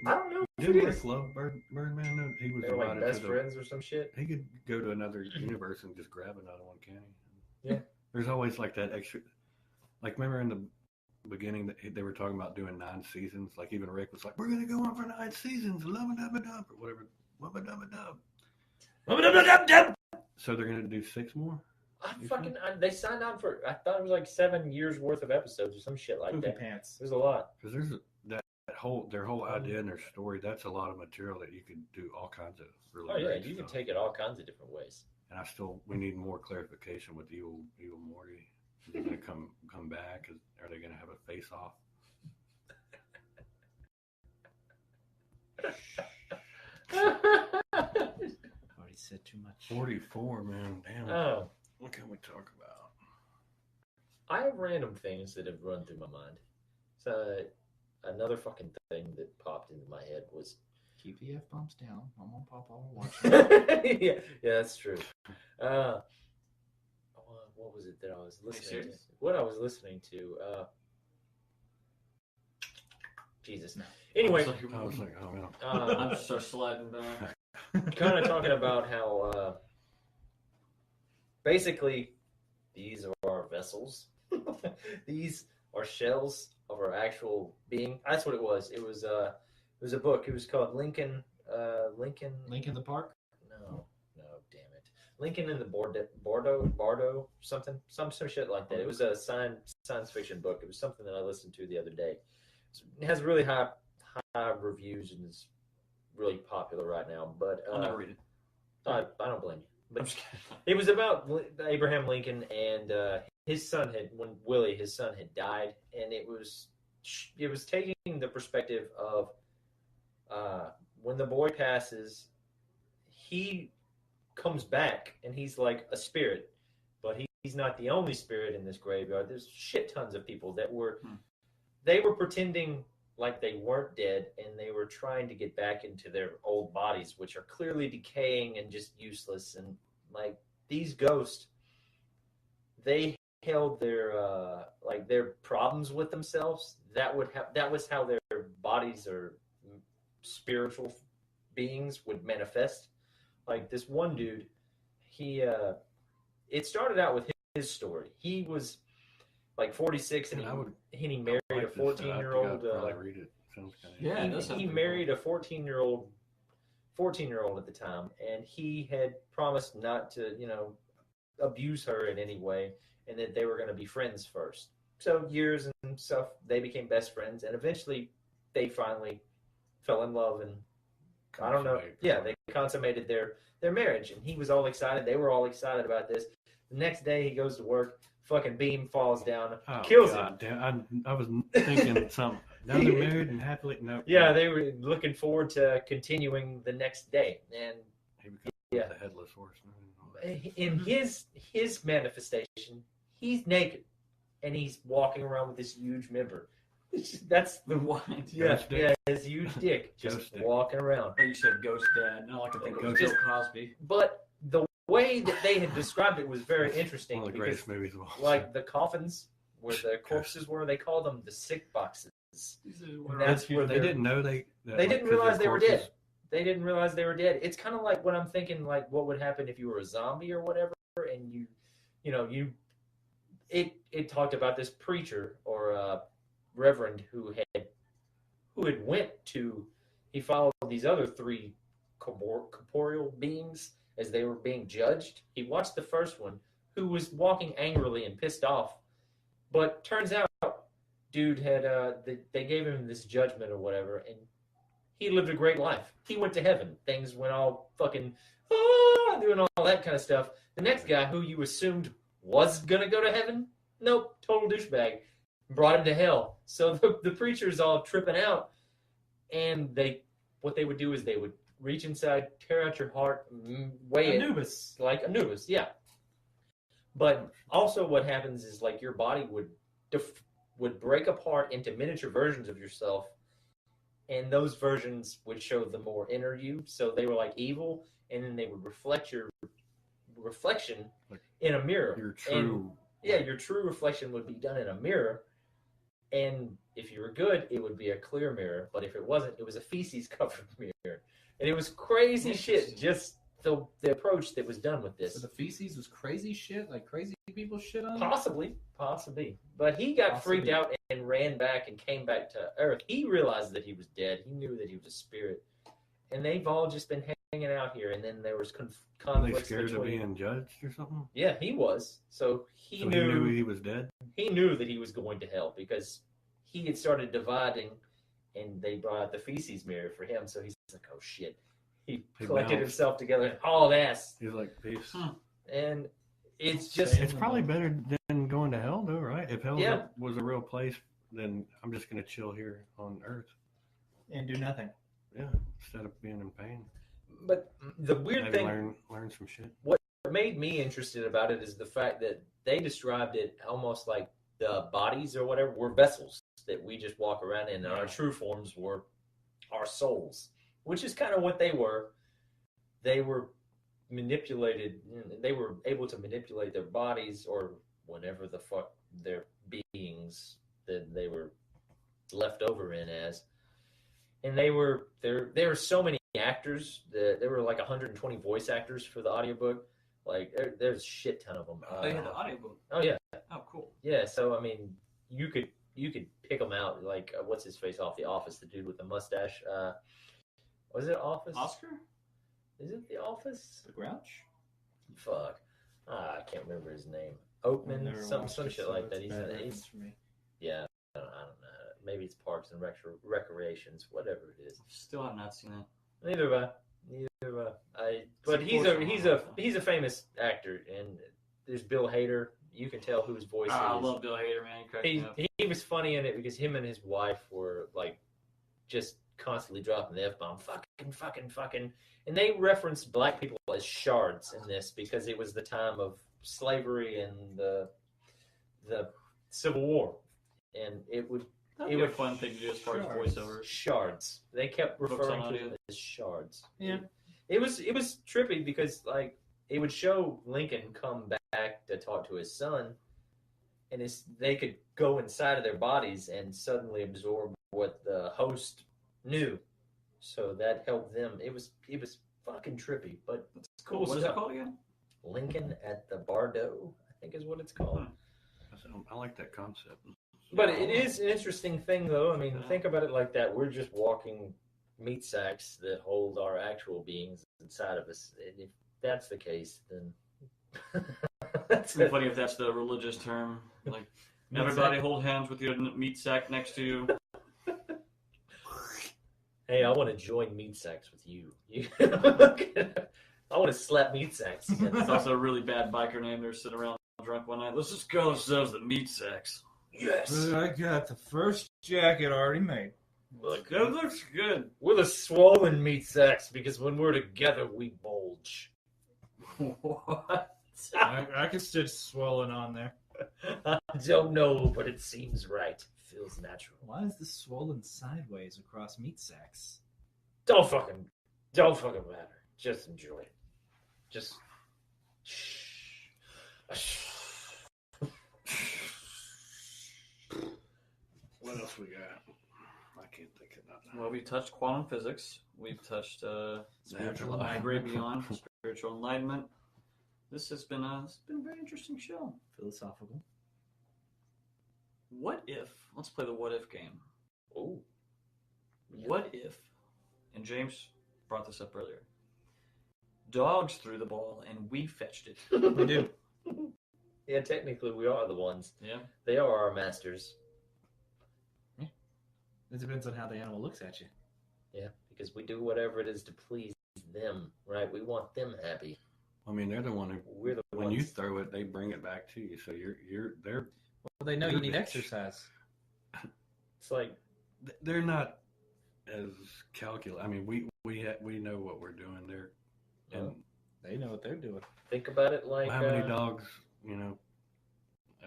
[SPEAKER 2] I don't know if
[SPEAKER 3] Did
[SPEAKER 2] it
[SPEAKER 3] Rick
[SPEAKER 2] is.
[SPEAKER 3] love Birdman? No, he was
[SPEAKER 2] They were like
[SPEAKER 3] invited
[SPEAKER 2] best
[SPEAKER 3] to
[SPEAKER 2] friends or some shit.
[SPEAKER 3] He could go to another universe and just grab another one, can he?
[SPEAKER 2] Yeah.
[SPEAKER 3] There's always like that extra. Like remember in the beginning that they were talking about doing 9 seasons. Like even Rick was like, "We're gonna go on for 9 seasons, lubba dubba dub or whatever, lubba dubba dub." So they're gonna do 6 more.
[SPEAKER 2] They signed on for. I thought it was like 7 years worth of episodes or some shit like
[SPEAKER 4] Poopy
[SPEAKER 2] that.
[SPEAKER 4] pants.
[SPEAKER 2] There's a lot.
[SPEAKER 3] Because there's their whole idea and their story. That's a lot of material that you could do all kinds of really.
[SPEAKER 2] Oh yeah,
[SPEAKER 3] great
[SPEAKER 2] you can
[SPEAKER 3] stuff.
[SPEAKER 2] take it all kinds of different ways.
[SPEAKER 3] And we need more clarification with evil Morty. Is he gonna come back? Are they gonna have a face off?
[SPEAKER 4] Already said too much.
[SPEAKER 3] 44, man. Damn.
[SPEAKER 2] Oh,
[SPEAKER 3] What can we talk about?
[SPEAKER 2] I have random things that have run through my mind. So another fucking thing that popped into my head was
[SPEAKER 4] Keep the F-bombs down. Mom and Papa are watching.
[SPEAKER 2] yeah, that's true. What was it that I was listening to? What I was listening to? Jesus. Anyway,
[SPEAKER 3] I was like, oh no.
[SPEAKER 1] I'm just start sliding back.
[SPEAKER 2] kind of talking about how basically these are our vessels. These are shells of our actual being. That's what it was. It was a book. It was called Lincoln
[SPEAKER 4] Link in the Park?
[SPEAKER 2] No, damn it. Lincoln in the Bardo, some shit like that. It was a science fiction book. It was something that I listened to the other day. It has really high reviews and is really popular right now. But
[SPEAKER 1] I'll never read it.
[SPEAKER 2] I don't blame you.
[SPEAKER 1] I'm
[SPEAKER 2] But
[SPEAKER 1] just kidding.
[SPEAKER 2] it was about Abraham Lincoln and his son when Willie, his son, had died, and it was taking the perspective of when the boy passes, he comes back and he's like a spirit, but he's not the only spirit in this graveyard. There's shit tons of people that were they were pretending like they weren't dead, and they were trying to get back into their old bodies, which are clearly decaying and just useless. And like these ghosts, they held their their problems with themselves. That was how their bodies or spiritual beings would manifest. Like this one dude, it started out with his story. He was like 46, and he married a 14-year-old.
[SPEAKER 3] Read it. Sounds kind of
[SPEAKER 1] Yeah, it does sound
[SPEAKER 2] he
[SPEAKER 1] pretty
[SPEAKER 2] married a 14-year-old at the time, and he had promised not to, abuse her in any way, and that they were going to be friends first. So years and stuff, they became best friends, and eventually they finally fell in love, and I don't know. Yeah, they consummated their marriage, and he was all excited. They were all excited about this. The next day, he goes to work. Fucking beam falls down, kills him.
[SPEAKER 3] Damn. I was thinking something. Now they're married and happily. No.
[SPEAKER 2] Yeah, they were looking forward to continuing the next day, and
[SPEAKER 3] He becomes the headless horseman.
[SPEAKER 2] in his manifestation, he's naked, and he's walking around with this huge member. That's the
[SPEAKER 1] What?
[SPEAKER 2] yeah, his huge dick just walking around.
[SPEAKER 1] You said Ghost Dad. Now I can think of Bill Cosby.
[SPEAKER 2] But the way that they had described it was very interesting.
[SPEAKER 3] One of the
[SPEAKER 2] because,
[SPEAKER 3] greatest movies of all time.
[SPEAKER 2] like the coffins where the corpses were, they called them the sick boxes. And that's where
[SPEAKER 3] they didn't know they
[SPEAKER 2] didn't realize they were dead. They didn't realize they were dead. It's kind of like what I'm thinking, like what would happen if you were a zombie or whatever, and it talked about this preacher or reverend who had he followed these other three corporeal beings as they were being judged. He watched the first one, who was walking angrily and pissed off, but turns out dude had they gave him this judgment or whatever, and he lived a great life. He went to heaven. Things went all fucking doing all that kind of stuff. The next guy, who you assumed was gonna go to heaven, nope, total douchebag, brought him to hell. So the preacher's all tripping out, and what they would do is they would reach inside, tear out your heart, weigh
[SPEAKER 4] Anubis.
[SPEAKER 2] it like Anubis, yeah. But also, what happens is like your body would break apart into miniature versions of yourself, and those versions would show the more inner you. So they were like evil, and then they would reflect your reflection in a mirror.
[SPEAKER 3] Your true.
[SPEAKER 2] Your true reflection would be done in a mirror. And if you were good, it would be a clear mirror. But if it wasn't, it was a feces covered mirror. And it was crazy shit. Just the approach that was done with this.
[SPEAKER 4] So the feces was crazy shit, like crazy people shit on.
[SPEAKER 2] Possibly. But he got freaked out and ran back and came back to Earth. He realized that he was dead. He knew that he was a spirit. And they've all just been hanging out here. And then there was
[SPEAKER 3] Are they
[SPEAKER 2] conflicts
[SPEAKER 3] scared of
[SPEAKER 2] between.
[SPEAKER 3] being judged or something?
[SPEAKER 2] Yeah, he was. So he
[SPEAKER 3] He
[SPEAKER 2] knew
[SPEAKER 3] he was dead.
[SPEAKER 2] he knew that he was going to hell because he had started dividing, and they brought out the feces mirror for him. So he's like, "Oh shit!" He collected
[SPEAKER 3] bounced.
[SPEAKER 2] himself together and hauled ass.
[SPEAKER 3] He's like, peace.
[SPEAKER 2] And it's just
[SPEAKER 3] It's probably better than going to hell, though, right? If hell
[SPEAKER 2] Yeah.
[SPEAKER 3] was a real place, then I'm just going to chill here on Earth.
[SPEAKER 4] And do nothing.
[SPEAKER 3] Yeah, instead of being in pain.
[SPEAKER 2] But the weird
[SPEAKER 3] Maybe
[SPEAKER 2] thing,
[SPEAKER 3] learn some shit.
[SPEAKER 2] made me interested about it is the fact that they described it almost like the bodies or whatever were vessels that we just walk around in, and our true forms were our souls, which is kind of what they were. They were manipulated. They were able to manipulate their bodies or whatever the fuck their beings that they were left over in as. And there were so many actors. There were like 120 voice actors for the audiobook. Like there's a shit ton of them.
[SPEAKER 1] They had the audiobook.
[SPEAKER 2] Oh yeah.
[SPEAKER 1] Oh cool.
[SPEAKER 2] Yeah. So I mean, you could pick them out. Like what's his face off The Office? The dude with the mustache. Was it Office?
[SPEAKER 1] Oscar?
[SPEAKER 2] Is it The Office?
[SPEAKER 4] The Grouch?
[SPEAKER 2] Fuck. I can't remember his name. Oakman, some shit like that. He's
[SPEAKER 4] for me.
[SPEAKER 2] yeah. I don't know. Maybe it's Parks and Recreations, whatever it is.
[SPEAKER 1] Still have not seen it.
[SPEAKER 2] Neither have I. But he's a famous actor, and there's Bill Hader. You can tell who his voice is.
[SPEAKER 1] I love Bill Hader, man.
[SPEAKER 2] He was funny in it because him and his wife were like just constantly dropping the F-bomb, fucking, and they referenced black people as shards in this because it was the time of slavery and the Civil War, and it would.
[SPEAKER 1] That'd be a fun thing to do as far as voiceover.
[SPEAKER 2] Shards. They kept referring to them as shards.
[SPEAKER 4] Yeah.
[SPEAKER 2] It was trippy because like it would show Lincoln come back to talk to his son, and they could go inside of their bodies and suddenly absorb what the host knew. So that helped them. It was fucking trippy, but it's cool.
[SPEAKER 1] What is it called again?
[SPEAKER 2] Lincoln at the Bardo, I think is what it's called.
[SPEAKER 3] I like that concept.
[SPEAKER 2] But it is an interesting thing, though. I mean, think about it like that. We're just walking meat sacks that hold our actual beings inside of us. And if that's the case, then
[SPEAKER 1] It's funny if that's the religious term. Like, everybody hold hands with your meat sack next to you.
[SPEAKER 2] Hey, I want to join meat sacks with you. I want to slap meat sacks.
[SPEAKER 1] It's also a really bad biker name. They're sitting around drunk one night. Let's just call ourselves the meat sacks.
[SPEAKER 2] Yes.
[SPEAKER 4] I got the first jacket already made.
[SPEAKER 1] Look, that looks good.
[SPEAKER 2] We're the swollen meat sacks because when we're together, we bulge.
[SPEAKER 1] What?
[SPEAKER 4] I can stitch swollen on there.
[SPEAKER 2] I don't know, but it seems right. Feels natural.
[SPEAKER 4] Why is this swollen sideways across meat sacks?
[SPEAKER 2] Don't fucking matter. Just enjoy it. Just shh.
[SPEAKER 3] What else we got? I can't think of nothing.
[SPEAKER 1] Well, we touched quantum physics. We've touched
[SPEAKER 3] Spiritual
[SPEAKER 1] great beyond spiritual enlightenment. This has been a very interesting show.
[SPEAKER 4] Philosophical.
[SPEAKER 1] What if? Let's play the what if game.
[SPEAKER 2] Oh.
[SPEAKER 1] What if? And James brought this up earlier. Dogs threw the ball and we fetched it.
[SPEAKER 4] We do.
[SPEAKER 2] Yeah, technically we are the ones.
[SPEAKER 1] Yeah.
[SPEAKER 2] They are our masters.
[SPEAKER 4] It depends on how the animal looks at you.
[SPEAKER 2] Yeah, because we do whatever it is to please them, right? We want them happy.
[SPEAKER 3] I mean, they're the one who.
[SPEAKER 2] We're the
[SPEAKER 3] when
[SPEAKER 2] ones.
[SPEAKER 3] you throw it, they bring it back to you. So they're.
[SPEAKER 4] Well, they know you
[SPEAKER 3] You're
[SPEAKER 4] need
[SPEAKER 3] bitch.
[SPEAKER 4] exercise.
[SPEAKER 2] It's like
[SPEAKER 3] They're not as calculated. I mean, we know what we're doing there, and
[SPEAKER 4] They know what they're doing.
[SPEAKER 2] think about it like
[SPEAKER 3] how many dogs,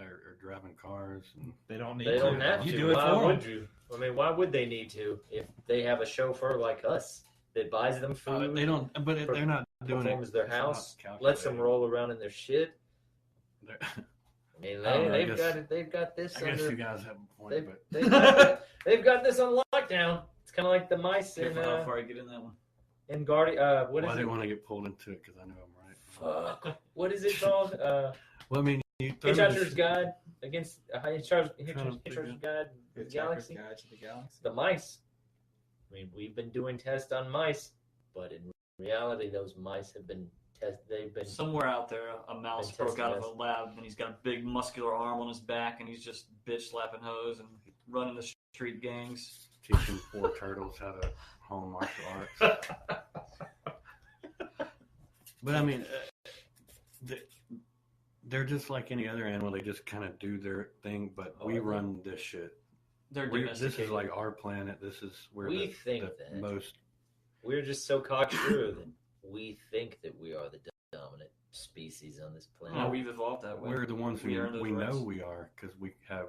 [SPEAKER 3] are driving cars? And
[SPEAKER 4] They don't need
[SPEAKER 2] they
[SPEAKER 4] to.
[SPEAKER 2] don't have
[SPEAKER 4] you
[SPEAKER 2] to.
[SPEAKER 4] do it
[SPEAKER 2] Why
[SPEAKER 4] for
[SPEAKER 2] would
[SPEAKER 4] them.
[SPEAKER 2] you? I mean, why would they need to if they have a chauffeur like us that buys them food?
[SPEAKER 3] they don't. But they're not doing it.
[SPEAKER 2] performs their
[SPEAKER 3] it's not
[SPEAKER 2] house,
[SPEAKER 3] calculated.
[SPEAKER 2] lets them roll around in their shit.
[SPEAKER 3] They're-
[SPEAKER 2] I mean,
[SPEAKER 3] I don't know, I
[SPEAKER 2] they've
[SPEAKER 3] guess-
[SPEAKER 2] got it. They've got this
[SPEAKER 3] I guess
[SPEAKER 2] under.
[SPEAKER 3] you guys have a point,
[SPEAKER 2] They've,
[SPEAKER 3] but
[SPEAKER 2] they've got this on lockdown. It's kind of like the mice in
[SPEAKER 1] Careful how far I get in that one.
[SPEAKER 2] in Guardian. What
[SPEAKER 3] why
[SPEAKER 2] is
[SPEAKER 3] they
[SPEAKER 2] it?
[SPEAKER 3] want to get pulled into it because I know I'm right.
[SPEAKER 2] Fuck. What is it called?
[SPEAKER 3] Well, I mean, you throw
[SPEAKER 2] Hitchhiker's
[SPEAKER 3] this-
[SPEAKER 2] Guide against
[SPEAKER 3] Trying to
[SPEAKER 2] Hitchhiker's
[SPEAKER 3] figure-
[SPEAKER 2] Guide to the Galaxy.
[SPEAKER 4] Guide to the Galaxy.
[SPEAKER 2] The mice. I mean, we've been doing tests on mice, but in reality, those mice have been They've been
[SPEAKER 1] Somewhere out there, a mouse
[SPEAKER 2] Been
[SPEAKER 1] broke out of
[SPEAKER 2] testing
[SPEAKER 1] a lab, and he's got a big muscular arm on his back, and he's just bitch slapping hoes and running the street gangs.
[SPEAKER 3] teaching 4 turtles how to hone martial arts. But I mean, they're just like any other animal. They just kind of do their thing, but we run this shit.
[SPEAKER 1] They're
[SPEAKER 3] This
[SPEAKER 1] domesticated.
[SPEAKER 3] is like our planet. This is where
[SPEAKER 2] We
[SPEAKER 3] the
[SPEAKER 2] think that.
[SPEAKER 3] most.
[SPEAKER 2] We're just so cocksure that we think that we are the dominant species on this
[SPEAKER 1] No,
[SPEAKER 2] planet.
[SPEAKER 1] we've evolved that way.
[SPEAKER 3] We're the ones
[SPEAKER 1] We
[SPEAKER 3] who
[SPEAKER 1] earn those
[SPEAKER 3] we know
[SPEAKER 1] rights.
[SPEAKER 3] we are because we have,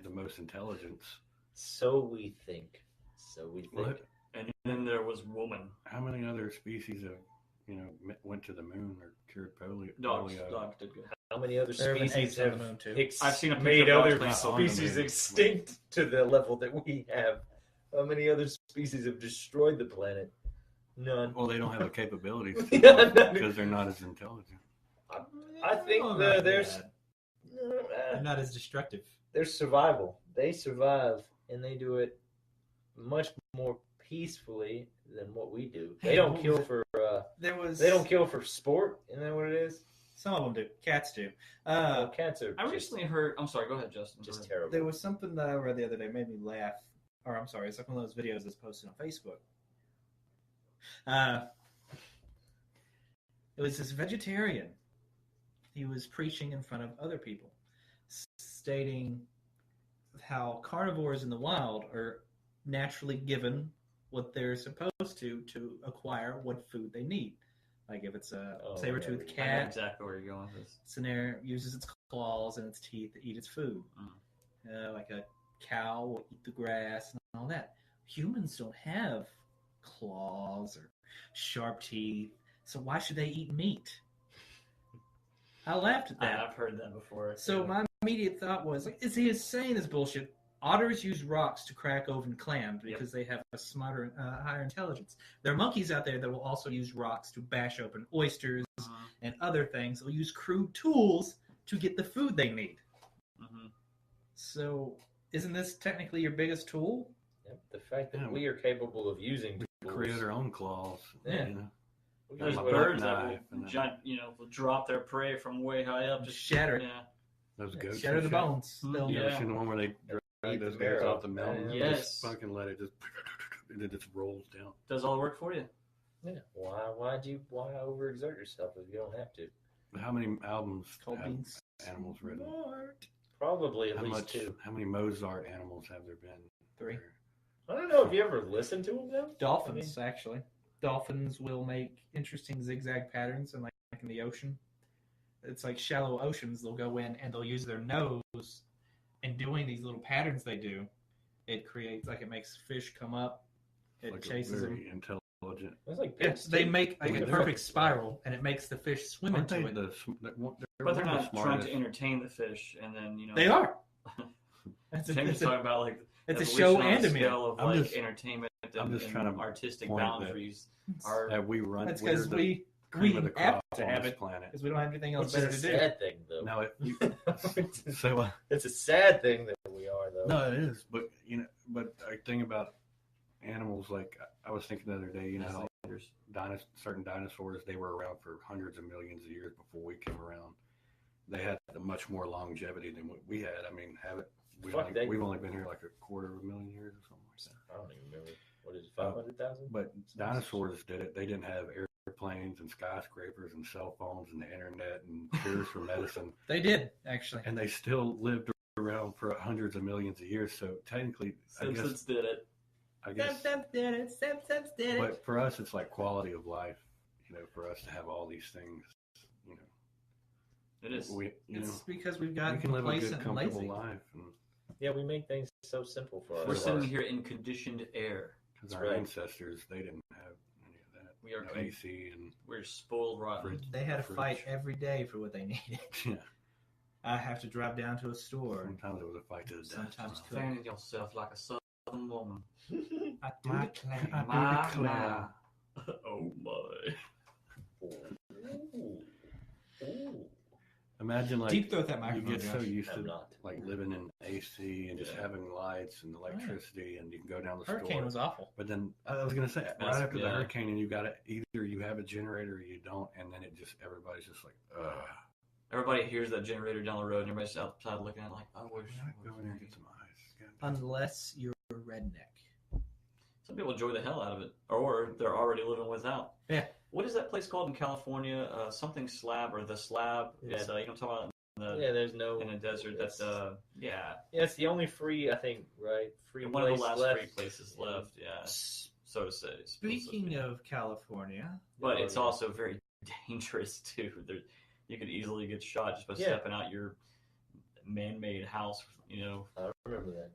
[SPEAKER 3] the most intelligence.
[SPEAKER 2] So we think. So we think.
[SPEAKER 3] What?
[SPEAKER 1] And then there was woman.
[SPEAKER 3] How many other species have, went to the moon or cured polio?
[SPEAKER 1] Dogs.
[SPEAKER 3] polio?
[SPEAKER 1] Dogs did good.
[SPEAKER 2] How many other
[SPEAKER 4] There have been
[SPEAKER 2] species
[SPEAKER 4] apes on
[SPEAKER 2] have
[SPEAKER 4] the moon, too.
[SPEAKER 1] I've seen a picture
[SPEAKER 2] made
[SPEAKER 1] of dogs
[SPEAKER 2] other
[SPEAKER 1] playing
[SPEAKER 3] on the
[SPEAKER 2] species
[SPEAKER 3] moon.
[SPEAKER 2] extinct to the level that we have? How many other species have destroyed the planet? None.
[SPEAKER 3] Well, they don't have the capabilities
[SPEAKER 2] Yeah, none.
[SPEAKER 3] because they're not as intelligent.
[SPEAKER 2] I think
[SPEAKER 4] Oh,
[SPEAKER 2] there's
[SPEAKER 4] They're not as destructive.
[SPEAKER 2] there's survival. They survive and they do it much more peacefully than what we do. They
[SPEAKER 4] Hey,
[SPEAKER 2] don't
[SPEAKER 4] what
[SPEAKER 2] kill
[SPEAKER 4] was it?
[SPEAKER 2] for
[SPEAKER 4] They
[SPEAKER 2] they don't kill for sport. Isn't that what it is?
[SPEAKER 4] Some of them do. Cats do.
[SPEAKER 2] Cats are
[SPEAKER 1] I
[SPEAKER 2] just,
[SPEAKER 1] recently heard. I'm sorry. Go ahead, Justin.
[SPEAKER 2] just
[SPEAKER 1] Go ahead.
[SPEAKER 2] terrible.
[SPEAKER 4] There was something that I read the other day made me laugh. Or I'm sorry, it's like one of those videos that's posted on Facebook. It was this vegetarian. He was preaching in front of other people, stating how carnivores in the wild are naturally given what they're supposed to acquire what food they need. Like if it's a saber-toothed
[SPEAKER 2] yeah,
[SPEAKER 1] I know
[SPEAKER 4] cat,
[SPEAKER 1] exactly where you're going with this.
[SPEAKER 4] scenario uses its claws and its teeth to eat its food. Like a cow will eat the grass and all that. Humans don't have claws or sharp teeth, so why should they eat meat? I laughed at that.
[SPEAKER 1] I've heard that before.
[SPEAKER 4] So my immediate thought was, like, is he saying this bullshit? Otters use rocks to crack open clams because they have a smarter, higher intelligence. There are monkeys out there that will also use rocks to bash open oysters and other things. They'll use crude tools to get the food they need. So isn't this technically your biggest tool?
[SPEAKER 2] Yep, the fact that
[SPEAKER 3] Yeah.
[SPEAKER 2] we are capable of using
[SPEAKER 3] We
[SPEAKER 2] tools.
[SPEAKER 3] create our own claws.
[SPEAKER 2] Yeah.
[SPEAKER 1] There's
[SPEAKER 3] a
[SPEAKER 1] birds
[SPEAKER 3] buck
[SPEAKER 1] that
[SPEAKER 3] knife and
[SPEAKER 1] will,
[SPEAKER 3] a-
[SPEAKER 1] giant, will drop their prey from way high up. Just
[SPEAKER 4] Shatter it.
[SPEAKER 1] Yeah.
[SPEAKER 3] Those goats.
[SPEAKER 4] Shatter
[SPEAKER 3] and
[SPEAKER 4] the
[SPEAKER 3] shit.
[SPEAKER 4] bones. They'll-
[SPEAKER 3] You
[SPEAKER 1] Yeah.
[SPEAKER 3] ever seen the one where they drag
[SPEAKER 2] Eat
[SPEAKER 3] those
[SPEAKER 2] the
[SPEAKER 3] guys
[SPEAKER 2] barrel.
[SPEAKER 3] off the mountain?
[SPEAKER 1] Yes.
[SPEAKER 3] Just fucking let it just and it just rolls down.
[SPEAKER 1] Does all the work for you.
[SPEAKER 2] Yeah. Why overexert yourself if you don't have to?
[SPEAKER 3] How many albums
[SPEAKER 4] Called
[SPEAKER 3] have
[SPEAKER 4] being
[SPEAKER 3] animals written?
[SPEAKER 4] smart.
[SPEAKER 2] Probably at
[SPEAKER 3] How
[SPEAKER 2] least
[SPEAKER 3] much?
[SPEAKER 2] two.
[SPEAKER 3] How many Mozart animals have there been?
[SPEAKER 4] 3.
[SPEAKER 2] I don't know if you ever listened to them though.
[SPEAKER 4] Dolphins, actually. Dolphins will make interesting zigzag patterns in in the ocean. It's like shallow oceans. They'll go in and they'll use their nose, and doing these little patterns they do, it creates it makes fish come up. It
[SPEAKER 3] Like
[SPEAKER 4] chases
[SPEAKER 3] a
[SPEAKER 4] them.
[SPEAKER 3] very intelligent.
[SPEAKER 2] It's like
[SPEAKER 4] Yes,
[SPEAKER 2] pigs,
[SPEAKER 4] they
[SPEAKER 2] too.
[SPEAKER 4] make a
[SPEAKER 3] They're-
[SPEAKER 4] perfect spiral, and it makes the fish swim
[SPEAKER 3] Aren't
[SPEAKER 4] into
[SPEAKER 3] they
[SPEAKER 4] it.
[SPEAKER 3] they're
[SPEAKER 1] But they're
[SPEAKER 3] one of
[SPEAKER 1] not
[SPEAKER 3] the
[SPEAKER 1] trying
[SPEAKER 3] smartest.
[SPEAKER 1] to entertain the fish, and then
[SPEAKER 4] They are. It's a,
[SPEAKER 1] James
[SPEAKER 4] it's
[SPEAKER 1] is
[SPEAKER 4] a,
[SPEAKER 1] talking about like
[SPEAKER 4] it's a
[SPEAKER 1] evolution
[SPEAKER 4] show
[SPEAKER 1] on
[SPEAKER 4] and a meal.
[SPEAKER 1] scale of
[SPEAKER 3] I'm
[SPEAKER 1] like
[SPEAKER 3] just-
[SPEAKER 1] entertainment
[SPEAKER 3] I'm just
[SPEAKER 1] and
[SPEAKER 3] trying to
[SPEAKER 1] artistic
[SPEAKER 3] point that-
[SPEAKER 1] boundaries. Are
[SPEAKER 3] That we run.
[SPEAKER 4] That's
[SPEAKER 3] we're
[SPEAKER 4] because
[SPEAKER 3] the
[SPEAKER 4] we
[SPEAKER 3] cream of the
[SPEAKER 4] have
[SPEAKER 3] crop
[SPEAKER 4] to
[SPEAKER 3] on
[SPEAKER 4] have
[SPEAKER 3] this
[SPEAKER 4] it
[SPEAKER 3] planet.
[SPEAKER 4] because we don't have anything else
[SPEAKER 2] Which
[SPEAKER 4] better
[SPEAKER 2] is
[SPEAKER 4] to
[SPEAKER 2] a
[SPEAKER 4] do.
[SPEAKER 2] sad thing, though.
[SPEAKER 3] No, so
[SPEAKER 2] It's a sad thing that we are, though.
[SPEAKER 3] no, it is. But but I think about animals. Like I was thinking the other day, how certain dinosaurs, they were around for hundreds of millions of years before we came around. They had much more longevity than what we had. I mean, we've only been here like 250,000 years or something like that.
[SPEAKER 2] I don't even remember. What is it, 500,000?
[SPEAKER 3] But dinosaurs did it. They didn't have airplanes and skyscrapers and cell phones and the internet and cures for medicine.
[SPEAKER 4] They did, actually.
[SPEAKER 3] And they still lived around for hundreds of millions of years. So technically,
[SPEAKER 1] Simpsons did it.
[SPEAKER 3] I guess.
[SPEAKER 4] did it. Simpsons did
[SPEAKER 3] But for us, it's like quality of life. For us to have all these things.
[SPEAKER 1] It is.
[SPEAKER 4] It's because we've
[SPEAKER 3] we
[SPEAKER 4] gotten
[SPEAKER 3] can live a good,
[SPEAKER 4] complacent and
[SPEAKER 3] comfortable
[SPEAKER 4] lazy.
[SPEAKER 3] life. And
[SPEAKER 2] Yeah, we make things so simple for
[SPEAKER 1] We're
[SPEAKER 2] ourselves.
[SPEAKER 1] sitting here in conditioned air.
[SPEAKER 3] because
[SPEAKER 2] That's
[SPEAKER 3] our
[SPEAKER 2] right.
[SPEAKER 3] ancestors, they didn't have any of that.
[SPEAKER 1] We are
[SPEAKER 3] No AC and
[SPEAKER 1] we're spoiled rotten.
[SPEAKER 3] fridge.
[SPEAKER 4] They had to
[SPEAKER 3] fridge.
[SPEAKER 4] fight every day for what they needed.
[SPEAKER 3] Yeah.
[SPEAKER 4] I have to drive down to a store.
[SPEAKER 3] Sometimes it was a fight to the death.
[SPEAKER 4] Sometimes two.
[SPEAKER 1] Fanning yourself like a southern woman.
[SPEAKER 4] I do declare.
[SPEAKER 3] I do
[SPEAKER 1] My,
[SPEAKER 3] declare.
[SPEAKER 1] my. Oh my.
[SPEAKER 2] Ooh. Ooh.
[SPEAKER 3] Imagine like
[SPEAKER 4] Deep throat that
[SPEAKER 3] you
[SPEAKER 4] microphone.
[SPEAKER 3] get so
[SPEAKER 4] Josh.
[SPEAKER 3] used
[SPEAKER 2] I'm
[SPEAKER 3] to
[SPEAKER 2] not.
[SPEAKER 3] like living in AC and just
[SPEAKER 2] Yeah.
[SPEAKER 3] having lights and electricity and you can go down the
[SPEAKER 4] Hurricane
[SPEAKER 3] store.
[SPEAKER 4] was awful.
[SPEAKER 3] But then I was gonna say right
[SPEAKER 1] That's-
[SPEAKER 3] after the
[SPEAKER 1] yeah.
[SPEAKER 3] hurricane and you got it either you have a generator or you don't and then everybody's just like ugh.
[SPEAKER 1] Everybody hears that generator down the road and everybody's outside looking at it like, I wish.
[SPEAKER 3] Go in there and get some ice. God.
[SPEAKER 4] Unless you're a redneck.
[SPEAKER 1] Some people enjoy the hell out of it, or they're already living without.
[SPEAKER 4] Yeah.
[SPEAKER 1] What is that place called in California? Something Slab or the Slab?
[SPEAKER 2] Yes.
[SPEAKER 1] You know what I'm talking about?
[SPEAKER 2] Yeah, there's no.
[SPEAKER 1] In a desert. That's
[SPEAKER 2] Yeah, it's the only free, I think, right? Free
[SPEAKER 1] one of
[SPEAKER 2] place
[SPEAKER 1] the last
[SPEAKER 2] left.
[SPEAKER 1] free places left. Yeah. so to say.
[SPEAKER 4] Speaking of California,
[SPEAKER 1] but it's also very dangerous too. You could easily get shot just by stepping out your man-made house. You know,
[SPEAKER 2] I remember that.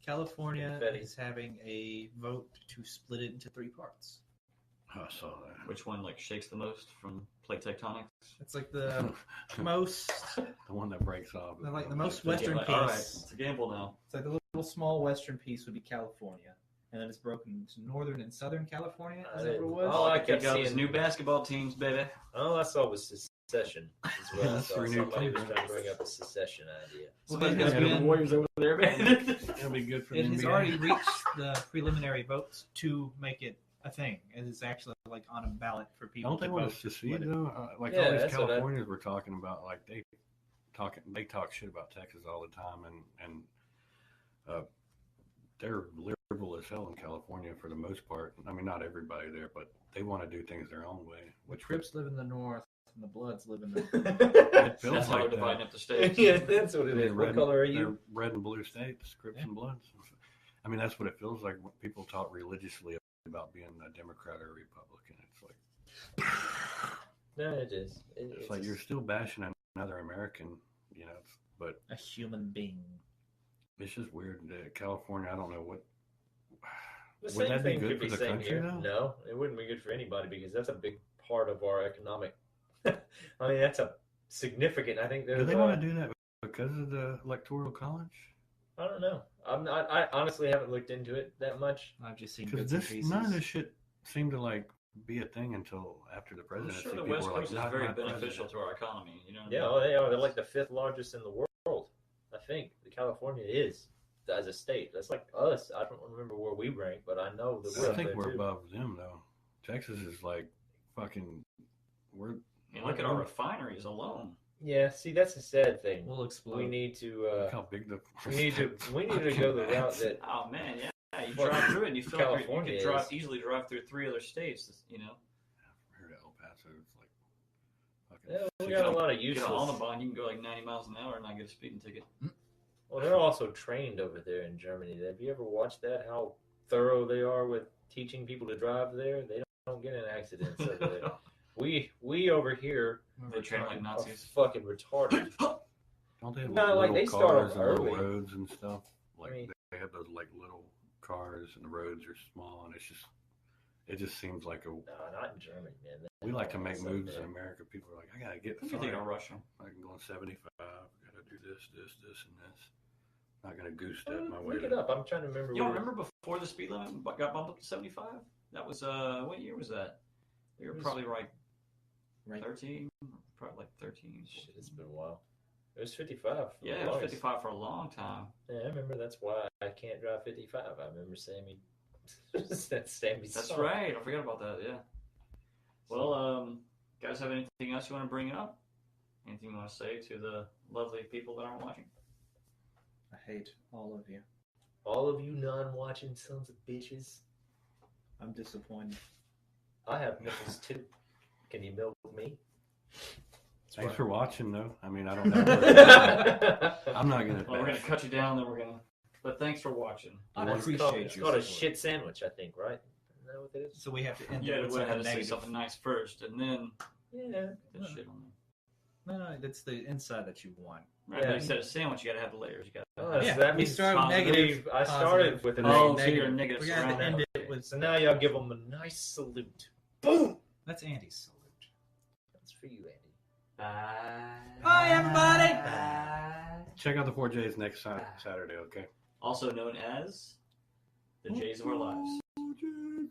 [SPEAKER 4] California is having a vote to split it into 3 parts.
[SPEAKER 3] I saw that.
[SPEAKER 1] Which one like shakes the most from plate tectonics?
[SPEAKER 4] It's like the most,
[SPEAKER 3] the one that breaks off.
[SPEAKER 4] like the most western piece.
[SPEAKER 1] All right, it's a gamble now.
[SPEAKER 4] It's like the little small western piece would be California, and then it's broken into northern and southern California. Is that what it was?
[SPEAKER 2] Oh, I
[SPEAKER 1] kept
[SPEAKER 2] kept
[SPEAKER 1] seeing
[SPEAKER 2] seeing
[SPEAKER 1] new basketball teams, baby.
[SPEAKER 2] All I saw was secession as well.
[SPEAKER 3] That's
[SPEAKER 2] So
[SPEAKER 3] three new
[SPEAKER 2] somebody was
[SPEAKER 3] teams.
[SPEAKER 2] trying to bring up a secession idea.
[SPEAKER 4] Well,
[SPEAKER 1] Somebody
[SPEAKER 4] it has
[SPEAKER 1] got the
[SPEAKER 4] been-
[SPEAKER 1] Warriors over there, man.
[SPEAKER 3] That'll be good for
[SPEAKER 4] It
[SPEAKER 3] the
[SPEAKER 4] has
[SPEAKER 3] NBA.
[SPEAKER 4] already reached the preliminary votes to make it a thing. It is actually like on a ballot for people
[SPEAKER 3] Don't they
[SPEAKER 4] to
[SPEAKER 3] want
[SPEAKER 4] vote
[SPEAKER 3] us to see
[SPEAKER 4] split it.
[SPEAKER 3] though? Like
[SPEAKER 2] Yeah,
[SPEAKER 3] all these
[SPEAKER 2] that's what
[SPEAKER 3] Californians we're talking about, like they talk shit about Texas all the time, and they're liberal as hell in California for the most part. I mean, not everybody there, but they want to do things their own way.
[SPEAKER 4] The Crips live in the north, and the Bloods live in the.
[SPEAKER 3] It feels
[SPEAKER 1] That's how
[SPEAKER 3] like
[SPEAKER 1] we're dividing
[SPEAKER 3] that.
[SPEAKER 1] up the states.
[SPEAKER 2] Yeah, that's what it
[SPEAKER 3] I mean,
[SPEAKER 2] is. What color are
[SPEAKER 3] they're
[SPEAKER 2] you?
[SPEAKER 3] red and blue states, Crips and Bloods. I mean, that's what it feels like when people talk religiously about being a Democrat or a Republican. It's like
[SPEAKER 2] No, it is.
[SPEAKER 3] it's like you're still bashing another American, you know. But
[SPEAKER 4] A human being.
[SPEAKER 3] it's just weird. California, I don't know what.
[SPEAKER 2] The
[SPEAKER 3] Would
[SPEAKER 2] same
[SPEAKER 3] that be
[SPEAKER 2] thing
[SPEAKER 3] good
[SPEAKER 2] could
[SPEAKER 3] for
[SPEAKER 2] be
[SPEAKER 3] the
[SPEAKER 2] said
[SPEAKER 3] country,
[SPEAKER 2] here.
[SPEAKER 3] though?
[SPEAKER 2] No, it wouldn't be good for anybody because that's a big part of our economic. I mean, that's a significant. I think
[SPEAKER 3] Do
[SPEAKER 2] there's.
[SPEAKER 3] they want to do that because of the electoral college?
[SPEAKER 2] I don't know. I'm not. I honestly haven't looked into it that much.
[SPEAKER 4] I've just seen
[SPEAKER 3] Because
[SPEAKER 4] bits and pieces.
[SPEAKER 3] none of this shit seemed to like be a thing until after the
[SPEAKER 1] I'm
[SPEAKER 3] presidency.
[SPEAKER 1] sure the
[SPEAKER 3] People
[SPEAKER 1] West
[SPEAKER 3] were like,
[SPEAKER 1] Coast is
[SPEAKER 3] "Not
[SPEAKER 1] very
[SPEAKER 3] my
[SPEAKER 1] beneficial
[SPEAKER 3] president."
[SPEAKER 1] to our economy. You know what I
[SPEAKER 2] Yeah,
[SPEAKER 1] mean?
[SPEAKER 2] well, they are. They're like the 5th largest in the world. I think California is as a state. That's like us. I don't remember where we rank, but I know that we're
[SPEAKER 3] I
[SPEAKER 2] up
[SPEAKER 3] think
[SPEAKER 2] there
[SPEAKER 3] we're
[SPEAKER 2] too.
[SPEAKER 3] above them though. Texas is like fucking. We're
[SPEAKER 1] I mean, look at our refineries alone.
[SPEAKER 2] Yeah, see, that's the sad thing.
[SPEAKER 4] We'll explode.
[SPEAKER 2] We need to.
[SPEAKER 3] look how big the.
[SPEAKER 2] We need to go the route that.
[SPEAKER 1] Oh man, yeah. You
[SPEAKER 2] Well,
[SPEAKER 1] drive through it, and you feel like you
[SPEAKER 2] California
[SPEAKER 1] could
[SPEAKER 2] is.
[SPEAKER 1] easily drive through 3 other states. You know,
[SPEAKER 3] Here to El Paso, it's like. Fucking
[SPEAKER 2] Yeah, we
[SPEAKER 3] 60
[SPEAKER 2] got a lot of
[SPEAKER 1] you get
[SPEAKER 2] useless.
[SPEAKER 1] on the bond, you can go like 90 miles an hour and not get a speeding ticket.
[SPEAKER 2] Well, they're also trained over there in Germany. Have you ever watched that? How thorough they are with teaching people to drive there. They don't get in accidents over there. We over here
[SPEAKER 1] They train like
[SPEAKER 2] are
[SPEAKER 1] Nazis.
[SPEAKER 2] fucking retarded.
[SPEAKER 3] Don't they have
[SPEAKER 2] No,
[SPEAKER 3] like
[SPEAKER 2] like,
[SPEAKER 3] little
[SPEAKER 2] they start
[SPEAKER 3] cars
[SPEAKER 2] off
[SPEAKER 3] and little
[SPEAKER 2] early.
[SPEAKER 3] roads and stuff? Like
[SPEAKER 2] I mean-
[SPEAKER 3] they have those like little cars and the roads are small and it just seems like a.
[SPEAKER 2] No, not in Germany, man.
[SPEAKER 3] We like to make
[SPEAKER 2] That's
[SPEAKER 3] moves
[SPEAKER 2] up
[SPEAKER 3] in America. People are like, I gotta get.
[SPEAKER 1] What do you think of Russia?
[SPEAKER 3] I can go on 75. Gotta do this, and this. Not gonna goose
[SPEAKER 2] there.
[SPEAKER 3] step my way.
[SPEAKER 2] Look it up. I'm trying to remember.
[SPEAKER 1] You don't
[SPEAKER 2] where-
[SPEAKER 1] remember before the speed limit got bumped up to 75? That was what year was that? You were
[SPEAKER 2] It was-
[SPEAKER 1] probably like
[SPEAKER 4] Right.
[SPEAKER 1] 13, probably like 13.
[SPEAKER 2] Shit, it's been a while. It was 55. for the
[SPEAKER 1] Yeah, it was
[SPEAKER 2] longest.
[SPEAKER 1] 55 for a long time.
[SPEAKER 2] Yeah, I remember. That's why I can't drive 55. I remember Sammy. Sammy.
[SPEAKER 1] That's
[SPEAKER 2] sucked.
[SPEAKER 1] right. I forgot about that. Yeah. Well, guys, have anything else you want to bring up? Anything you want to say to the lovely people that aren't watching?
[SPEAKER 4] I hate all of you.
[SPEAKER 2] All of you non-watching sons of bitches.
[SPEAKER 4] I'm disappointed.
[SPEAKER 2] I have nipples too. Can you milk me?
[SPEAKER 3] Thanks
[SPEAKER 2] That's
[SPEAKER 3] for
[SPEAKER 2] right.
[SPEAKER 3] watching, though. I mean, I don't know. I'm not gonna.
[SPEAKER 1] Well, we're gonna cut you down, then we're gonna. But thanks for watching.
[SPEAKER 4] I
[SPEAKER 3] Well,
[SPEAKER 4] appreciate
[SPEAKER 2] It's
[SPEAKER 4] your
[SPEAKER 2] called a
[SPEAKER 4] support.
[SPEAKER 2] shit sandwich, I think, right? Isn't that what it is?
[SPEAKER 4] So we have to end
[SPEAKER 1] Yeah,
[SPEAKER 4] it
[SPEAKER 1] we
[SPEAKER 4] with
[SPEAKER 1] would have
[SPEAKER 4] something
[SPEAKER 1] to say
[SPEAKER 4] negative.
[SPEAKER 1] something nice first, and then
[SPEAKER 2] Yeah.
[SPEAKER 1] put
[SPEAKER 4] No.
[SPEAKER 1] shit on there.
[SPEAKER 4] No, that's the inside that you want.
[SPEAKER 1] Right,
[SPEAKER 2] Yeah.
[SPEAKER 1] but instead of sandwich, you gotta have the layers. You gotta.
[SPEAKER 2] Oh,
[SPEAKER 4] Yeah,
[SPEAKER 2] so that
[SPEAKER 4] we
[SPEAKER 2] means
[SPEAKER 4] start with
[SPEAKER 1] positive,
[SPEAKER 4] negative.
[SPEAKER 2] I started
[SPEAKER 4] positive,
[SPEAKER 2] with
[SPEAKER 4] and
[SPEAKER 2] a
[SPEAKER 4] then
[SPEAKER 1] Oh, so you're
[SPEAKER 4] negative.
[SPEAKER 1] negative
[SPEAKER 4] We got
[SPEAKER 1] surround
[SPEAKER 4] to end
[SPEAKER 1] that.
[SPEAKER 4] it with.
[SPEAKER 2] So now y'all give them a nice salute. Boom!
[SPEAKER 4] That's Andy's salute.
[SPEAKER 2] That's for you, Andy.
[SPEAKER 1] Bye.
[SPEAKER 4] Bye, everybody.
[SPEAKER 1] Bye.
[SPEAKER 3] Check out the 4Js next Saturday, okay?
[SPEAKER 1] Also known as the Jays of our lives.
[SPEAKER 3] 4Js,